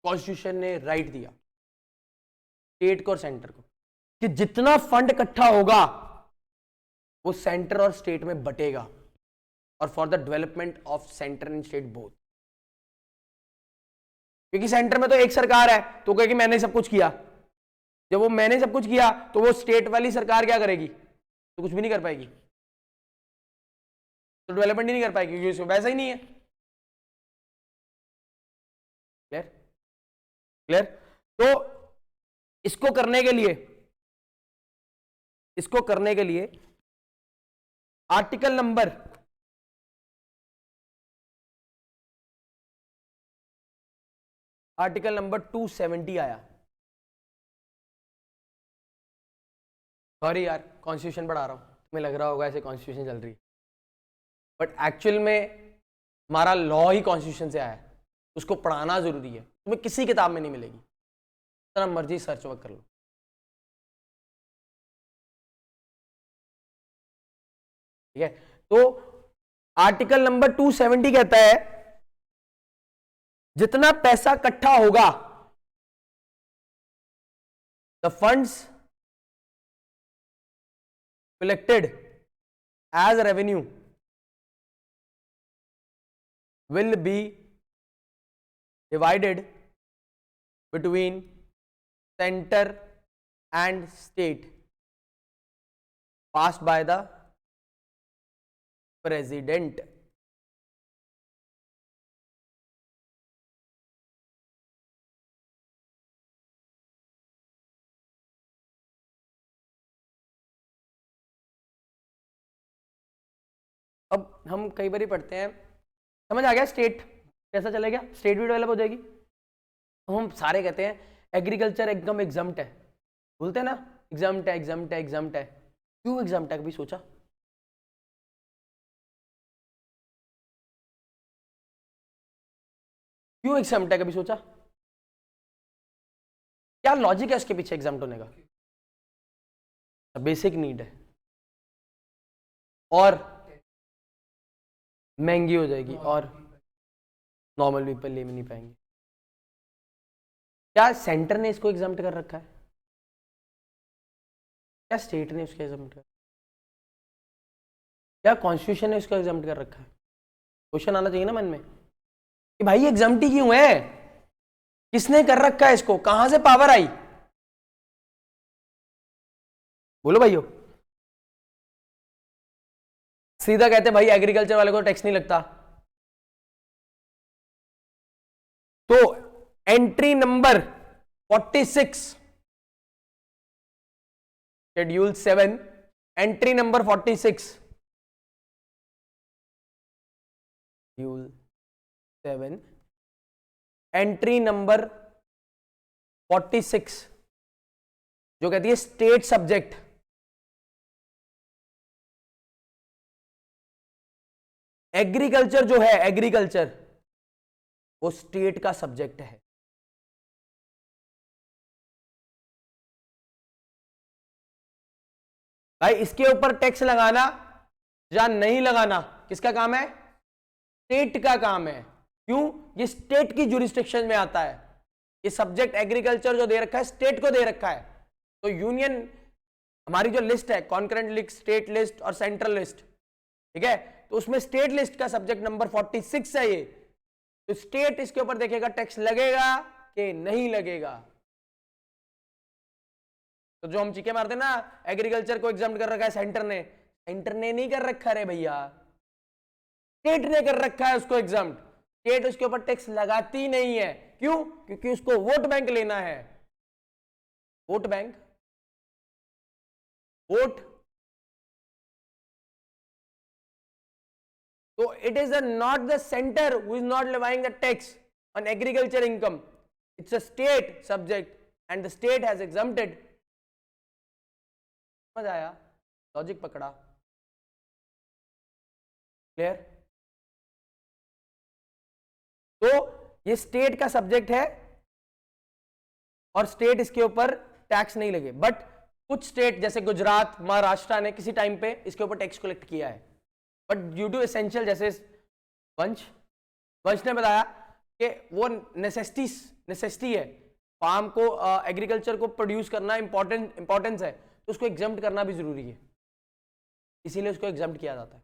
कॉन्स्टिट्यूशन ने राइट दिया स्टेट को और सेंटर को कि जितना फंड इकट्ठा होगा वो सेंटर और स्टेट में बटेगा, और for the development of centre and state both. क्योंकि सेंटर में तो एक सरकार है, तो कहेगी मैंने सब कुछ किया। जब वो मैंने सब कुछ किया, तो वो स्टेट वाली सरकार क्या करेगी? तो कुछ भी नहीं कर पाएगी, तो डेवलपमेंट ही नहीं कर पाएगी, क्योंकि उसमें वैसा ही नहीं है। क्लियर? तो इसको करने के लिए आर्टिकल नंबर 270 आया। सॉरी यार, कॉन्स्टिट्यूशन पढ़ा रहा हूं, तुम्हें लग रहा होगा ऐसे कॉन्स्टिट्यूशन चल रही है, बट एक्चुअल में हमारा लॉ ही कॉन्स्टिट्यूशन से आया है। उसको पढ़ाना जरूरी है, तुम्हें किसी किताब में नहीं मिलेगी, जितना मर्जी सर्च वर्क कर लो। ठीक है, तो आर्टिकल नंबर 270 कहता है जितना पैसा इकट्ठा होगा the funds collected as revenue will be divided between center and state passed by the president. अब हम कई बार ही पढ़ते हैं, समझ आ गया स्टेट कैसा चलेगा, स्टेट भी डेवलप हो जाएगी। हम सारे कहते हैं एग्रीकल्चर एकदम एग्जम्प्ट है, बोलते हैं ना एग्जम्प्ट है एग्जम्प्ट है एग्जम्प्ट है। क्यों एग्जम्प्ट है, कभी सोचा? क्यों एग्जम्प्ट है, कभी सोचा? क्या लॉजिक है उसके पीछे एग्जम्प्ट होने का? बेसिक नीड है और महंगी हो जाएगी और नॉर्मल पीपल ले नहीं पाएंगे। क्या सेंटर ने इसको एग्जम्प्ट कर रखा है? क्या स्टेट ने उसको एग्जम्प्ट कर, क्या कॉन्स्टिट्यूशन ने इसको एग्जम्प्ट कर रखा है? क्वेश्चन आना चाहिए ना मन में कि भाई एग्जम्प्ट ही क्यों है, किसने कर रखा है इसको, कहां से पावर आई? बोलो भाइयों। सीधा कहते भाई एग्रीकल्चर वाले को टैक्स नहीं लगता। तो entry number 46 schedule 7, entry number 46 schedule 7 entry number 46 जो कहती है स्टेट सब्जेक्ट, एग्रीकल्चर जो है एग्रीकल्चर वो स्टेट का सब्जेक्ट है। भाई इसके ऊपर टैक्स लगाना या नहीं लगाना किसका काम है? स्टेट का काम है। क्यों? ये स्टेट की जुरिस्डिक्शन में आता है। ये सब्जेक्ट एग्रीकल्चर जो दे रखा है स्टेट को दे रखा है। तो यूनियन हमारी जो लिस्ट है कॉन्करेंट लिस्ट, स्टेट लिस्ट और सेंट्रल लिस्ट, ठीक है, तो उसमें स्टेट लिस्ट का सब्जेक्ट नंबर 46 है ये। तो स्टेट इसके ऊपर देखेगा टैक्स लगेगा कि नहीं लगेगा। तो जो हम चीखे मारते ना एग्रीकल्चर को एग्जाम्प्ट कर रखा है सेंटर ने नहीं कर रखा रे भैया, स्टेट ने कर रखा है उसको एग्जाम्प्ट। स्टेट उसके ऊपर टैक्स लगाती नहीं है। क्यों? क्योंकि उसको वोट बैंक लेना है। Vote bank, vote, so it is not the center who is not levying the tax on agriculture income, it's a state subject and the state has exempted। समझ आया? लॉजिक पकड़ा? क्लियर? तो ये state का subject है और state इसके ऊपर टैक्स नहीं लगे। बट कुछ स्टेट जैसे गुजरात, महाराष्ट्र ने किसी टाइम पे इसके ऊपर टैक्स कलेक्ट किया है, बट ड्यू टू एसेंशियल, जैसे वंश ने बताया कि वो नेसेसिटी है, फार्म को एग्रीकल्चर को प्रोड्यूस करना इंपॉर्टेंस है, तो उसको एग्जाम्प्ट करना भी जरूरी है, इसीलिए उसको एग्जाम्प्ट किया जाता है।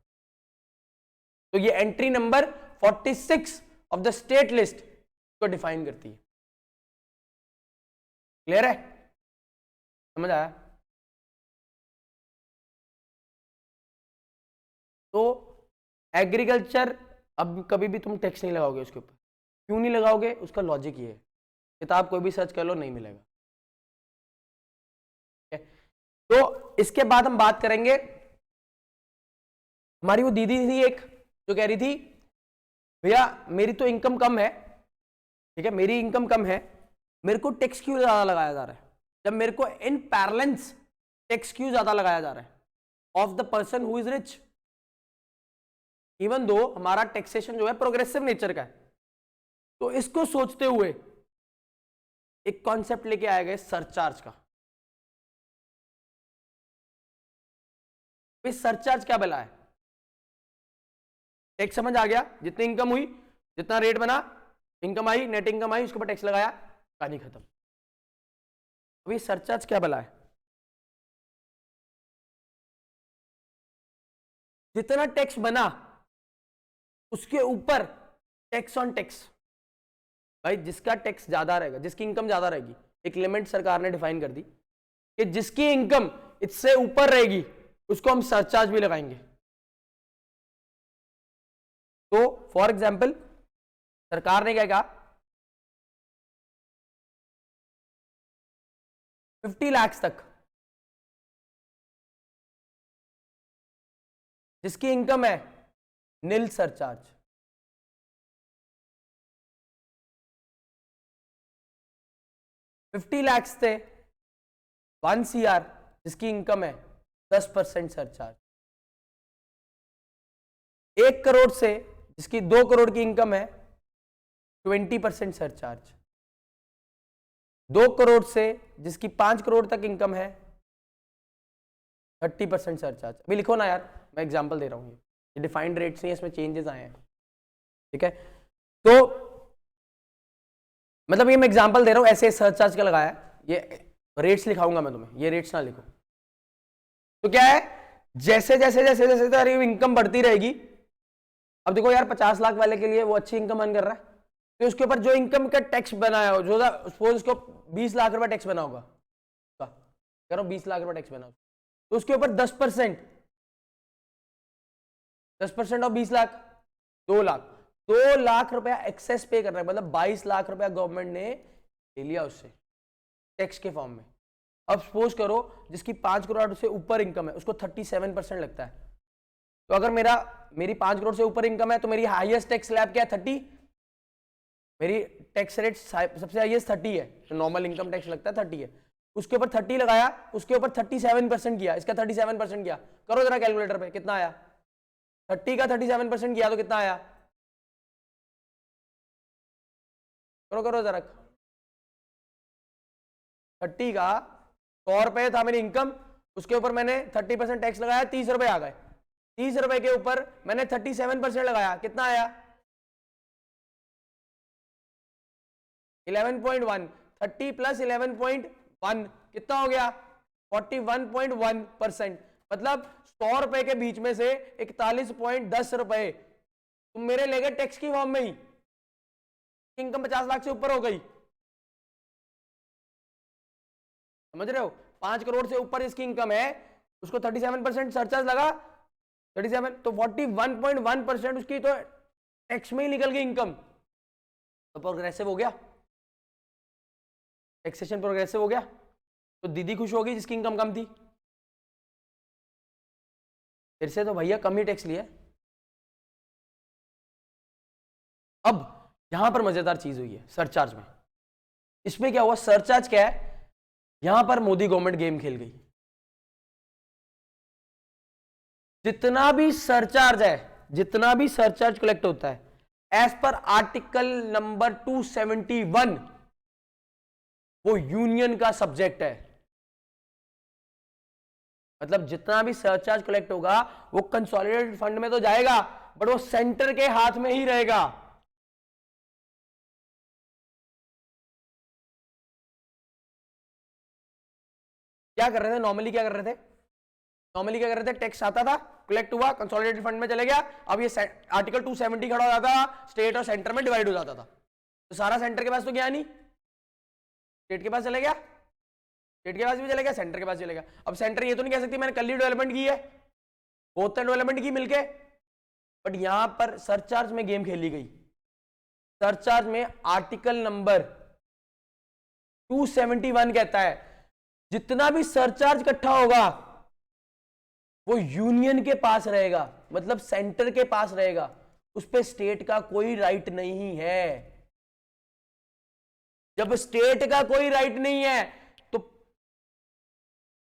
तो ये entry number 46 of the state list को डिफाइन करती है। क्लियर है? समझ आया? तो एग्रीकल्चर अब कभी भी तुम टैक्स नहीं लगाओगे उसके ऊपर। क्यों नहीं लगाओगे? उसका लॉजिक ये है, किताब कोई भी सर्च कर लो नहीं मिलेगा। तो इसके बाद हम बात करेंगे, हमारी वो दीदी थी एक जो कह रही थी भैया मेरी तो इनकम कम है, ठीक है, मेरी इनकम कम है, मेरे को टैक्स क्यों ज्यादा लगाया जा रहा है, जब मेरे को इन पैरेलल्स टैक्स क्यों ज्यादा लगाया जा रहा है of the person who is rich, even though हमारा टैक्सेशन जो है प्रोग्रेसिव नेचर का है। तो इसको सोचते हुए एक कॉन्सेप्ट लेके आए गए सरचार्ज का। सरचार्ज क्या बला है? टैक्स समझ आ गया, जितनी इनकम हुई, जितना रेट बना, इनकम आई, नेट इनकम आई, उसके ऊपर टैक्स लगाया, कहानी खत्म। अभी सरचार्ज क्या भला है? जितना टैक्स बना उसके ऊपर टैक्स ऑन टैक्स। भाई जिसका टैक्स ज्यादा रहेगा, जिसकी इनकम ज्यादा रहेगी, एक लिमिट सरकार ने डिफाइन कर दी कि जिसकी इनकम इससे ऊपर रहेगी उसको हम सरचार्ज भी लगाएंगे। तो फॉर एग्जाम्पल सरकार ने क्या कहा, 50 लाख तक जिसकी इनकम है नील सरचार्ज। 50 लाख से 1 CR जिसकी इनकम है 10% सरचार्ज। 1 करोड़ से जिसकी 2 करोड़ की इनकम है 20% सरचार्ज। 2 करोड़ से जिसकी 5 करोड़ तक इनकम है 30% सरचार्ज। अभी लिखो ना यार, मैं एग्जांपल दे रहा हूं, ये डिफाइंड रेट्स नहीं है, इसमें चेंजेस आए हैं, ठीक है। तो मतलब ये मैं एग्जांपल दे रहा हूं, ऐसे सरचार्ज का लगाया है, ये रेट्स लिखाऊंगा मैं तुम्हें, ये रेट्स ना लिखो। तो क्या है, जैसे जैसे जैसे जैसे तुम्हारी इनकम बढ़ती रहेगी, अब देखो यार 50 लाख वाले के लिए वो अच्छी इनकम अर्न कर रहा है, तो उसके ऊपर जो इनकम का टैक्स बनाया हो, जो सपोज उसको 20 लाख रुपए टैक्स बना होगा, कह रहा हूं 20 लाख रुपए टैक्स बना, तो उसके ऊपर 10% ऑफ 20 लाख 2 लाख, 2 लाख रुपया एक्सेस पे कर रहा है, मतलब 22 लाख रुपया गवर्नमेंट ने ले लिया उससे टैक्स के फॉर्म में। अब सपोज करो जिसकी 5 करोड़ से ऊपर इनकम है उसको 37% लगता है, तो अगर मेरी 5 करोड़ से ऊपर इनकम है तो मेरी हाईएस्ट टैक्स स्लैब क्या है 30, मेरी टैक्स रेट सबसे हाईएस्ट 30 है, तो नॉर्मल इनकम टैक्स लगता है 30 है, उसके ऊपर 30 लगाया, उसके ऊपर 37% किया, इसका 37% किया, करो जरा कैलकुलेटर पे कितना आया, 30 का 37% किया तो कितना आया, करो जरा, 30 का 100 रुपए था मेरी इनकम, उसके ऊपर मैंने 30% टैक्स लगाया, 30 रुपए आ गए, 30 रुपए के ऊपर मैंने 37% लगाया, कितना आया 11.1, 30 प्लस 11.1 कितना हो गया 41.1%, मतलब 100 रुपए के बीच में से 41.10 रुपए तुम मेरे ले गए टैक्स की फॉर्म में ही, इनकम 50 लाख से ऊपर हो गई, समझ रहे हो। 5 करोड़ से ऊपर इसकी इनकम है, उसको 37% सरचार्ज लगा, 37 तो 41.1% उसकी तो टैक्स में ही निकल गई इनकम, तो प्रोग्रेसिव हो गया, टैक्सेशन प्रोग्रेसिव हो गया, तो दीदी खुश होगी जिसकी इनकम कम थी, फिर से तो भैया कम ही टैक्स लिया। अब यहां पर मजेदार चीज हुई है सरचार्ज में, इसमें क्या हुआ, सरचार्ज क्या है, यहां पर मोदी गवर्नमेंट गेम खेल गई, जितना भी सरचार्ज कलेक्ट होता है एज पर आर्टिकल नंबर 271 वो यूनियन का सब्जेक्ट है, मतलब जितना भी सरचार्ज कलेक्ट होगा वो कंसोलिडेटेड फंड में तो जाएगा बट वो सेंटर के हाथ में ही रहेगा। क्या कर रहे थे नॉर्मली, क्या कर रहे थे, टैक्स आता था, कलेक्ट हुआ, कंसोलिडेटेड फंड में चले गया, अब ये आर्टिकल 270 खड़ा हो जाता, स्टेट और सेंटर में डिवाइड हो जाता था, तो सारा सेंटर के पास तो गया नहीं, स्टेट के पास चले गया, स्टेट के पास भी चले गया, सेंटर के पास चले गया। अब सेंटर ये तो नहीं कह सकती मैंने कल ही डेवलपमेंट की है, बहुत डेवलपमेंट की मिलके, बट यहां पर सरचार्ज में गेम खेली गई। सरचार्ज में आर्टिकल नंबर 271 कहता है जितना भी सरचार्ज इकट्ठा होगा वो यूनियन के पास रहेगा, मतलब सेंटर के पास रहेगा, उस पे स्टेट का कोई राइट नहीं है। जब स्टेट का कोई राइट नहीं है तो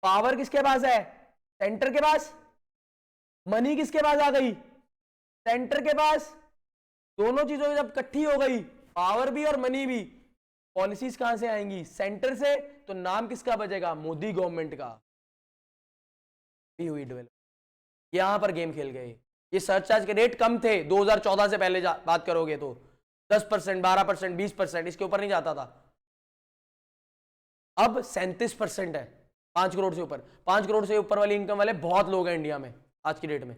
पावर किसके पास है, सेंटर के पास, मनी किसके पास आ गई, सेंटर के पास, दोनों चीजों जब इकट्ठी हो गई, पावर भी और मनी भी, पॉलिसीज कहां से आएंगी, सेंटर से, तो नाम किसका बचेगा, मोदी गवर्नमेंट का। हुई डेवलप, यहां पर गेम खेल गए। ये सरचार्ज के रेट कम थे 2014 से पहले बात करोगे तो 10%, 12%, 20%, इसके ऊपर नहीं जाता था। अब 37% है 5 करोड़ से ऊपर। 5 करोड़ से ऊपर वाली इनकम वाले बहुत लोग हैं इंडिया में आज की डेट में।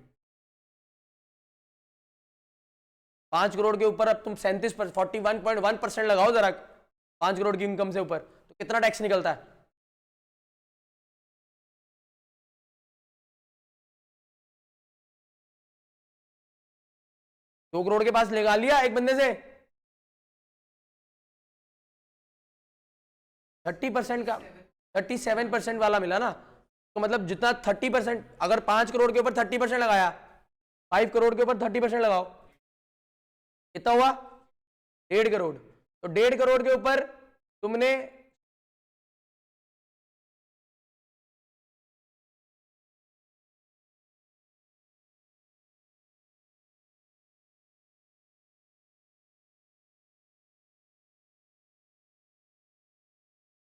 5 करोड़ के ऊपर अब तुम 37% 41.1% लगाओ जरा 5 करोड़ की इनकम से ऊपर, तो कितना टैक्स निकलता है? दो करोड़ के पास लगा लिया एक बंदे से, 30% का 37% वाला मिला ना, तो मतलब जितना 30%, अगर 5 करोड़ के ऊपर 30% लगाया, 5 करोड़ के ऊपर 30% लगाओ, कितना हुआ? 1.5 करोड़। तो 1.5 करोड़ के ऊपर तुमने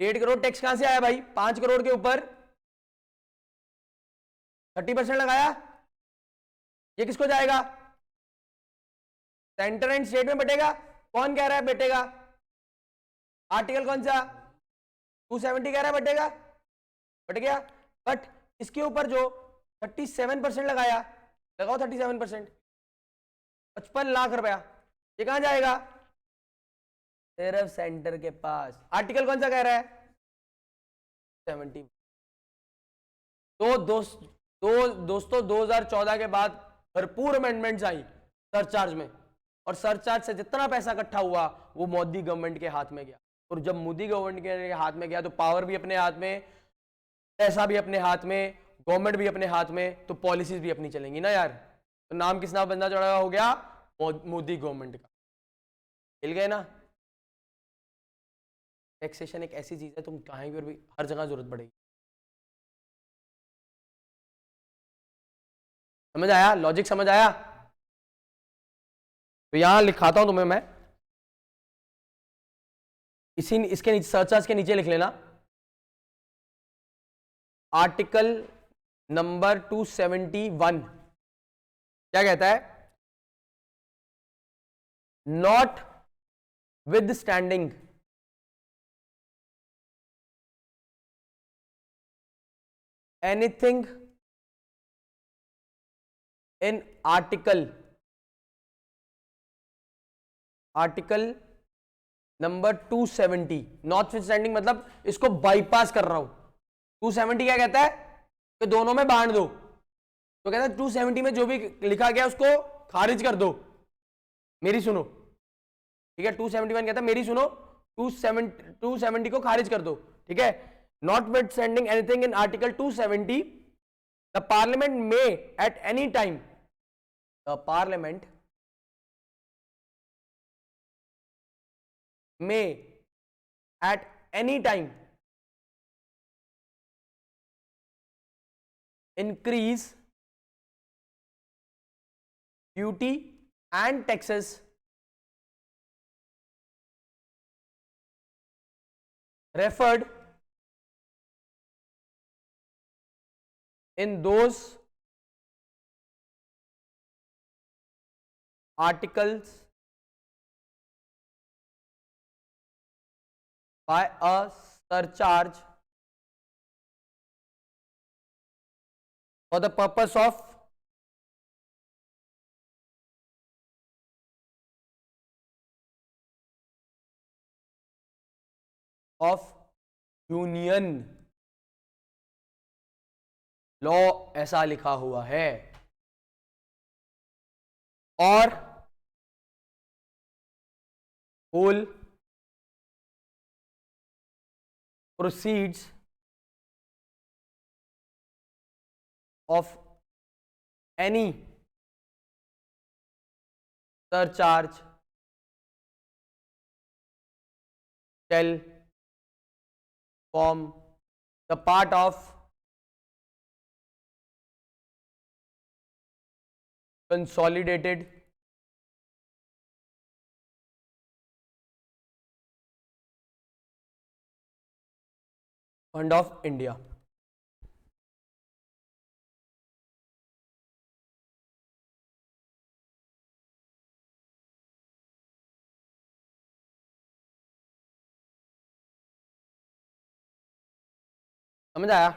डेढ़ करोड़ टैक्स कहां से आया भाई? 5 करोड़ के ऊपर 30% लगाया, ये किसको जाएगा? सेंटर एंड स्टेट में बटेगा। कौन कह रहा है बटेगा? आर्टिकल कौन सा? 270 कह रहा है बटेगा, बट गया। बट इसके ऊपर जो 37% लगाया, लगाओ 37%, 55 लाख रुपया, ये कहां जाएगा? सिर्फ सेंटर के पास। आर्टिकल कौन सा कह रहा है? 70। तो दोस्तों 2014 के बाद भरपूर अमेंडमेंट्स आई सरचार्ज में, और सरचार्ज से जितना पैसा इकट्ठा हुआ वो मोदी गवर्नमेंट के हाथ में गया। और जब मोदी गवर्नमेंट के हाथ में गया तो पावर भी अपने हाथ में, पैसा भी अपने हाथ में, गवर्नमेंट भी अपने हाथ में, तो पॉलिसीज भी अपनी चलेंगी ना यार। तो नाम किस नाम बंदा चढ़ा हो गया? मोदी गवर्नमेंट का। मिल गए ना? टैक्सेशन एक ऐसी चीज है, तुम कहीं पर भी हर जगह जरूरत पड़ेगी। समझ आया? लॉजिक समझ आया? तो यहां लिखाता हूं तुम्हें मैं, इसके नीचे सर्चार्ज के नीचे लिख लेना आर्टिकल नंबर 271 क्या कहता है? Notwithstanding anything in article number 270, not with standing मतलब इसको बाईपास कर रहा हूं। 270 क्या कहता है? कि दोनों में बांट दो। तो कहता है 270 में जो भी लिखा गया उसको खारिज कर दो। मेरी सुनो, ठीक है? 271 कहता है मेरी सुनो, 270 को खारिज कर दो, ठीक है? Notwithstanding anything in article 270, the parliament may at any time, the parliament may at any time increase duty and taxes referred in those articles by a surcharge for the purpose of union law, ऐसा लिखा हुआ है। और whole proceeds of any surcharge shall form the part of consolidated fund of India। समझ आया?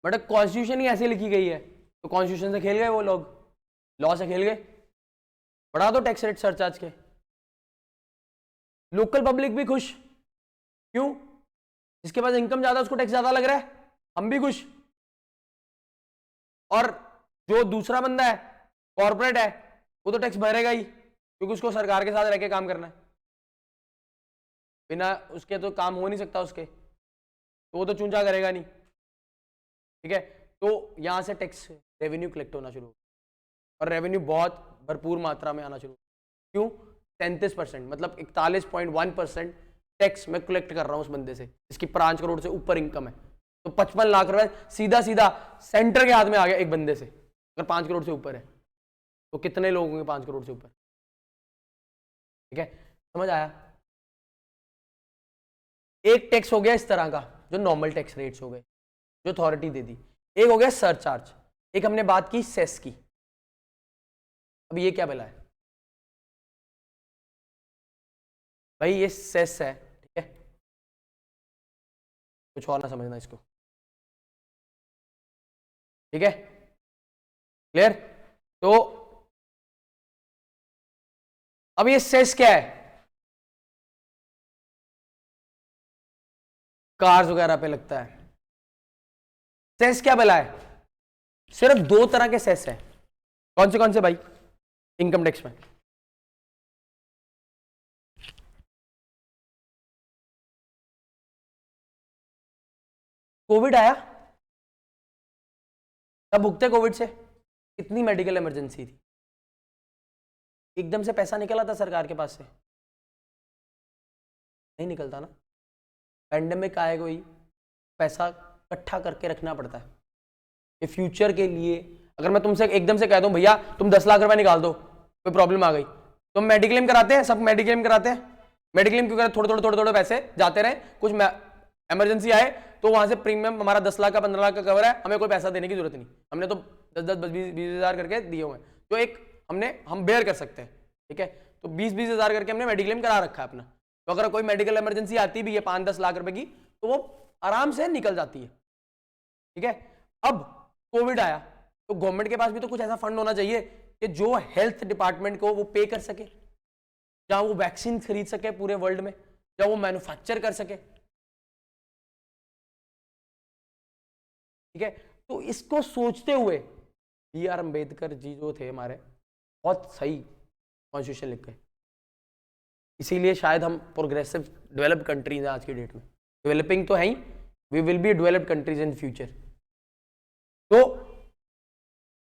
But constitution ही ऐसी लिखी गई है, तो कॉन्स्टिट्यूशन से खेल गए वो लोग, लॉ से खेल गए। बढ़ा दो टैक्स रेट सरचार्ज के, लोकल पब्लिक भी खुश। क्यों? जिसके पास इनकम ज्यादा उसको टैक्स ज्यादा लग रहा है, हम भी खुश। और जो दूसरा बंदा है, कॉर्पोरेट है, वो तो टैक्स भरेगा ही, क्योंकि उसको सरकार के साथ रह के काम करना है, बिना उसके तो काम हो नहीं सकता उसके, तो वो तो चूंचा करेगा नहीं। ठीक है, तो यहां से टैक्स रेवेन्यू कलेक्ट होना शुरू, और रेवेन्यू बहुत भरपूर मात्रा में आना शुरू। क्यों? 33%, मतलब 41.1% टैक्स मैं कलेक्ट कर रहा हूं उस बंदे से जिसकी 5 करोड़ से ऊपर इनकम है। तो 55 लाख रुपए सीधा सीधा सेंटर के हाथ में आ गया एक बंदे से। अगर 5 करोड़ से ऊपर है तो कितने लोग होंगे 5 करोड़ से ऊपर? ठीक है, समझ आया? एक टैक्स हो गया इस तरह का, जो नॉर्मल टैक्स रेट्स हो गए, जो अथॉरिटी दे दी। एक हो गया सरचार्ज, एक हमने बात की सेस की। अब ये क्या बला है भाई? ये सेस है, ठीक है, कुछ और ना समझना इसको। ठीक है, क्लियर? तो अब ये सेस क्या है? कार्स वगैरह पे लगता है। सेस क्या बला है? सिर्फ 2 तरह के सेस है। कौन से भाई इनकम टैक्स में? कोविड आया तब भुगते कोविड से, कितनी मेडिकल इमरजेंसी थी, एकदम से पैसा निकला था सरकार के पास से? नहीं निकलता ना। पैंडेमिक आए कोई, पैसा इकट्ठा करके रखना पड़ता है ये फ्यूचर के लिए। अगर मैं तुमसे एकदम से कह दूं भैया तुम 10 लाख रुपए निकाल दो, कोई प्रॉब्लम आ गई, तो मेडिक्लेम कराते हैं, सब मेडिक्लेम कराते हैं। मेडिक्लेम क्यों कराते? थोड़े पैसे जाते रहे, कुछ इमरजेंसी आए तो वहां से प्रीमियम हमारा 10 लाख का 15 लाख का कवर है, हमें कोई पैसा देने की जरूरत नहीं, हमने तो 10-20 हजार करके दिए हुए हैं, जो एक हम बेयर कर सकते हैं। ठीक है, तो 20-20 हजार करके हमने मेडिक्लेम करा रखा है अपना, तो अगर कोई मेडिकल इमरजेंसी आती भी है 5-10 लाख रुपए की, तो वो आराम से निकल जाती है। ठीक है, अब कोविड आया तो गवर्नमेंट के पास भी तो कुछ ऐसा फंड होना चाहिए कि जो हेल्थ डिपार्टमेंट को वो पे कर सके, जहां वो वैक्सीन खरीद सके पूरे वर्ल्ड में, जहां वो मैन्युफैक्चर कर सके। ठीक है, तो इसको सोचते हुए B.R. अम्बेडकर जी जो थे हमारे, बहुत सही कॉन्स्टिट्यूशन लिख गए। इसीलिए शायद हम प्रोग्रेसिव डेवलप्ड कंट्रीज हैं आज की डेट में, डेवलपिंग तो है ही, we will be developed countries in future. तो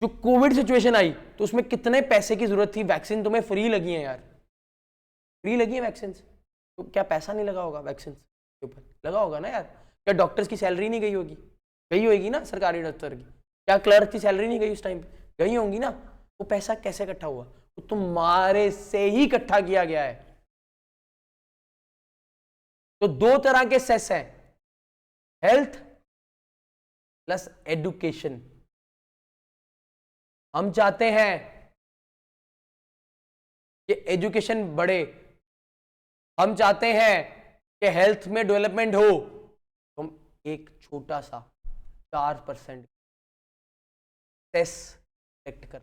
जो कोविड सिचुएशन आई तो उसमें कितने पैसे की जरूरत थी? वैक्सीन तुम्हें फ्री लगी है यार, फ्री लगी है वैक्सीन, तो क्या पैसा नहीं लगा होगा वैक्सीन के ऊपर? लगा होगा ना यार। क्या डॉक्टर्स की सैलरी नहीं गई होगी? गई होगी ना सरकारी डॉक्टर की। क्या क्लर्क की सैलरी नहीं गई उस टाइम पे? गई होंगी ना। वो पैसा कैसे इकट्ठा हुआ? वो तुम्हारे से ही इकट्ठा किया गया है। तो 2 तरह के सेस हैं, हेल्थ प्लस एजुकेशन। हम चाहते हैं कि एजुकेशन बढ़े, हम चाहते हैं कि हेल्थ में डेवलपमेंट हो, तो हम एक छोटा सा 4% सेस कलेक्ट कर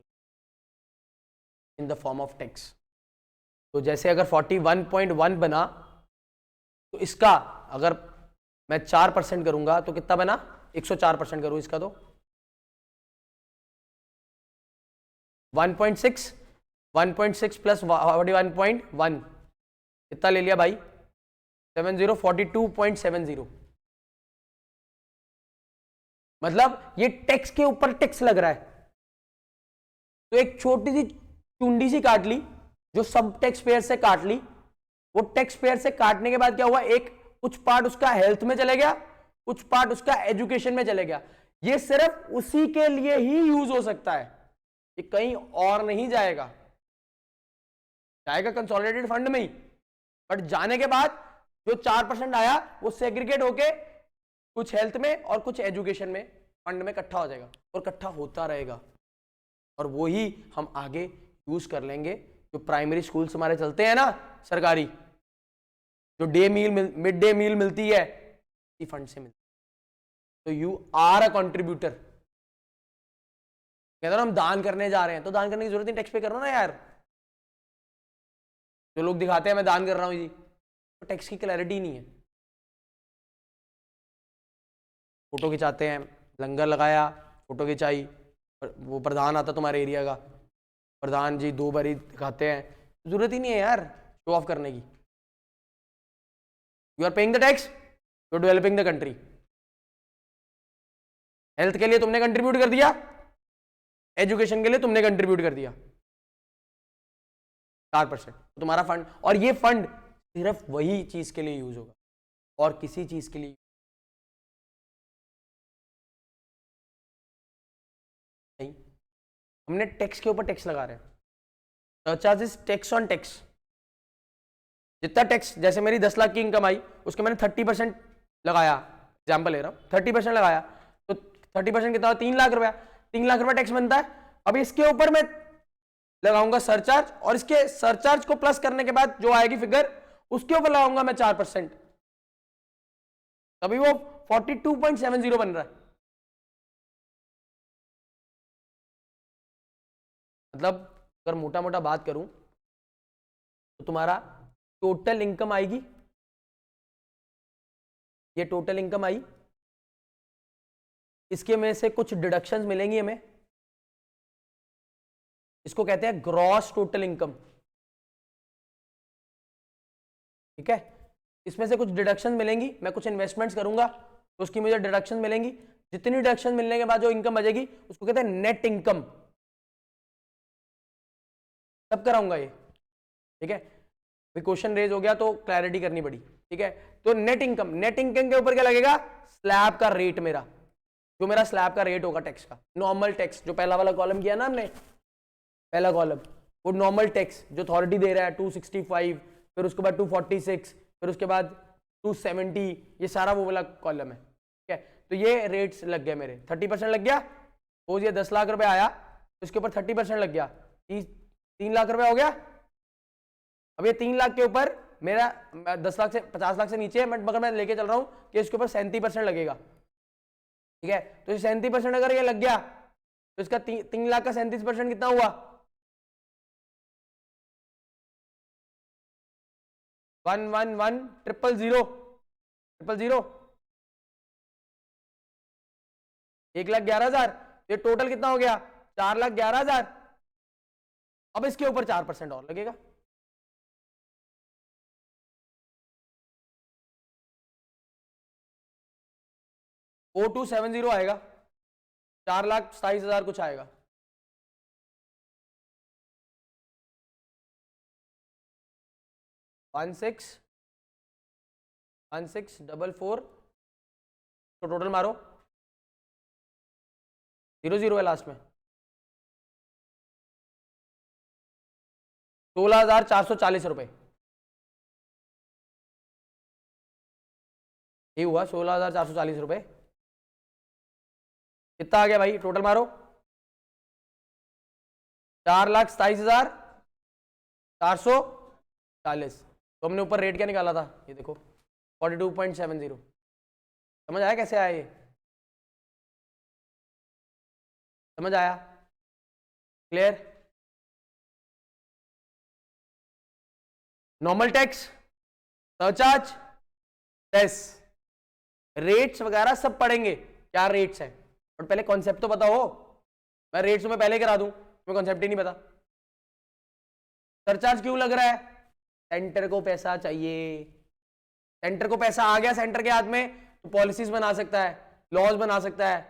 in the form of tax. तो जैसे अगर 41.1 बना, तो इसका अगर मैं 4% करूंगा तो कितना बना? 104% करूं इसका तो 1.6 प्लस 41.1 कितना ले लिया भाई? 42.70। मतलब ये टैक्स के ऊपर टैक्स लग रहा है। तो एक छोटी सी चुंडी सी काट ली, जो सब टैक्स पेयर से काट ली। वो टैक्स पेयर से काटने के बाद क्या हुआ? एक कुछ पार्ट उसका हेल्थ में चले गया, कुछ पार्ट उसका एजुकेशन में चले गया। ये सिर्फ उसी के लिए ही यूज हो सकता है, ये कहीं और नहीं जाएगा। जाएगा कंसोलिडेटेड फंड में ही, बट जाने के बाद जो 4% आया वो सेग्रीगेट होके कुछ हेल्थ में और कुछ एजुकेशन में फंड में इकट्ठा हो जाएगा, और इकट्ठा होता रहेगा, और वो ही हम आगे यूज कर लेंगे। जो प्राइमरी स्कूल्स हमारे चलते हैं ना सरकारी, जो मिड डे मील मिलती है फंड से मिलती है। तो यू आर अ कंट्रीब्यूटर। कहते ना हम दान करने जा रहे हैं, तो दान करने की जरूरत नहीं, टैक्स पे करो ना यार। जो लोग दिखाते हैं मैं दान कर रहा हूं जी, तो टैक्स की क्लैरिटी नहीं है। फोटो खिंचाते हैं, लंगर लगाया, फोटो खिंचाई, वो प्रधान आता तुम्हारे एरिया का, प्रधान जी 2 बारी दिखाते हैं, जरूरत ही नहीं है यार शो ऑफ करने की। You are paying the tax, you are developing the country. Health के लिए तुमने कंट्रीब्यूट कर दिया, एजुकेशन के लिए तुमने कंट्रीब्यूट कर दिया 4%, तो तुम्हारा फंड, और ये फंड सिर्फ वही चीज के लिए यूज होगा और किसी चीज के लिए नहीं। हमने टैक्स के ऊपर टैक्स लगा रहे हैं, सरचार्जेस, टैक्स ऑन टैक्स। जितना टैक्स, जैसे मेरी 10 लाख की इनकम आई, उसके मैंने 30% लगाया, एग्जाम्पल ले रहा हूं, 30% लगाया, तो 30% कितना, 3 लाख रुपया, 3 लाख रुपया टैक्स बनता है। अब इसके ऊपर मैं लगाऊंगा सरचार्ज, और इसके सरचार्ज को प्लस करने के बाद जो आएगी फिगर, उसके ऊपर लगाऊंगा मैं 4%, तभी वो 42.70 बन रहा है। मतलब अगर मोटा मोटा बात करूं तो तुम्हारा टोटल इनकम आएगी, ये टोटल इनकम आई, इसके में से कुछ डिडक्शंस मिलेंगी हमें, इसको कहते हैं ग्रॉस टोटल इनकम। ठीक है, इसमें से कुछ डिडक्शन मिलेंगी, मैं कुछ इन्वेस्टमेंट्स करूंगा तो उसकी मुझे डिडक्शन मिलेंगी, जितनी डिडक्शन मिलने के बाद जो इनकम बचेगी उसको कहते हैं नेट इनकम। तब कराऊंगा ये, ठीक है, क्वेश्चन रेज हो गया तो क्लैरिटी करनी पड़ी। ठीक है, तो नेट इनकम, नेट इनकम के ऊपर क्या लगेगा, स्लैब का रेट, मेरा जो मेरा स्लैब का रेट होगा टैक्स का, नॉर्मल टैक्स, जो पहला वाला कॉलम किया ना हमने, पहला कॉलम, वो नॉर्मल टैक्स जो अथॉरिटी दे रहा है 265, फिर उसके बाद 246, फिर उसके बाद 270, ये सारा वो वाला कॉलम है। ठीक है, तो ये रेट्स लग गए मेरे, 30% लग गया, वो ये 10 लाख रुपए आया, उसके ऊपर 30% लग गया, 3 लाख रुपए हो गया। अब ये 3 लाख के ऊपर मेरा 10 लाख से 50 लाख से नीचे है, मगर मैं लेके चल रहा हूं कि इसके ऊपर 37% लगेगा। ठीक है, तो 37% अगर ये लग गया तो इसका 3 लाख का 37% कितना हुआ, 1,11,000,000, 1,11,000, ये टोटल कितना हो गया, 4,11,000। अब इसके ऊपर 4% और लगेगा, O270 आएगा, 4,27,000 कुछ आएगा। वन सिक्स डबल 4, तो टोटल मारो, 0 है लास्ट में, 16,440 रुपए, ये हुआ 16,440 रुपए। कितना आ गया भाई, टोटल मारो, 4,27,440। तो हमने ऊपर रेट क्या निकाला था, ये देखो 42.70। समझ आया कैसे आया ये, समझ आया, clear. Normal tax, surcharge, cess, rates वगैरह सब पढ़ेंगे, क्या रेट्स हैं, और पहले कॉन्सेप्ट तो पता हो। मैं रेट्स में पहले करा दूं, तुम्हें कॉन्सेप्ट ही नहीं पता। सरचार्ज क्यों लग रहा है, सेंटर को पैसा चाहिए, सेंटर को पैसा आ गया सेंटर के हाथ में तो पॉलिसीज बना सकता है, लॉज बना सकता है,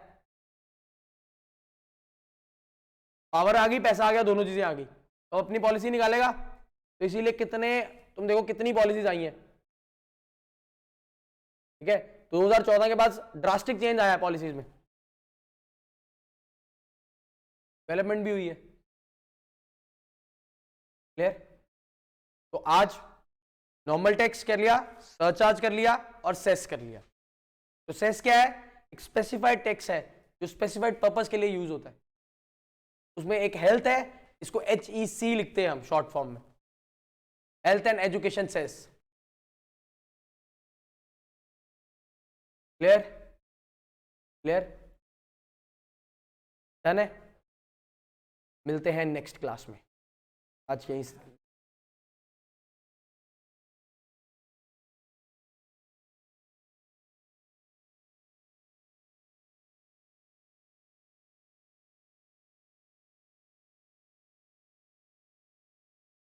पावर आ गई, पैसा आ गया, दोनों चीजें आ गई, तो अपनी पॉलिसी निकालेगा। तो इसीलिए कितने, तुम देखो कितनी पॉलिसीज आई हैं। ठीक है, 2014 के बाद ड्रास्टिक चेंज आया है पॉलिसीज में, डेवलपमेंट भी हुई है, क्लियर। तो आज नॉर्मल टैक्स कर लिया, सरचार्ज कर लिया और सेस कर लिया। तो सेस क्या है, एक स्पेसिफाइड टैक्स है जो स्पेसिफाइड पर्पस के लिए यूज होता है। उसमें एक हेल्थ है, इसको HEC लिखते हैं हम शॉर्ट फॉर्म में, health and education cess. Clear clear done है। मिलते हैं नेक्स्ट क्लास में, आज यहीं से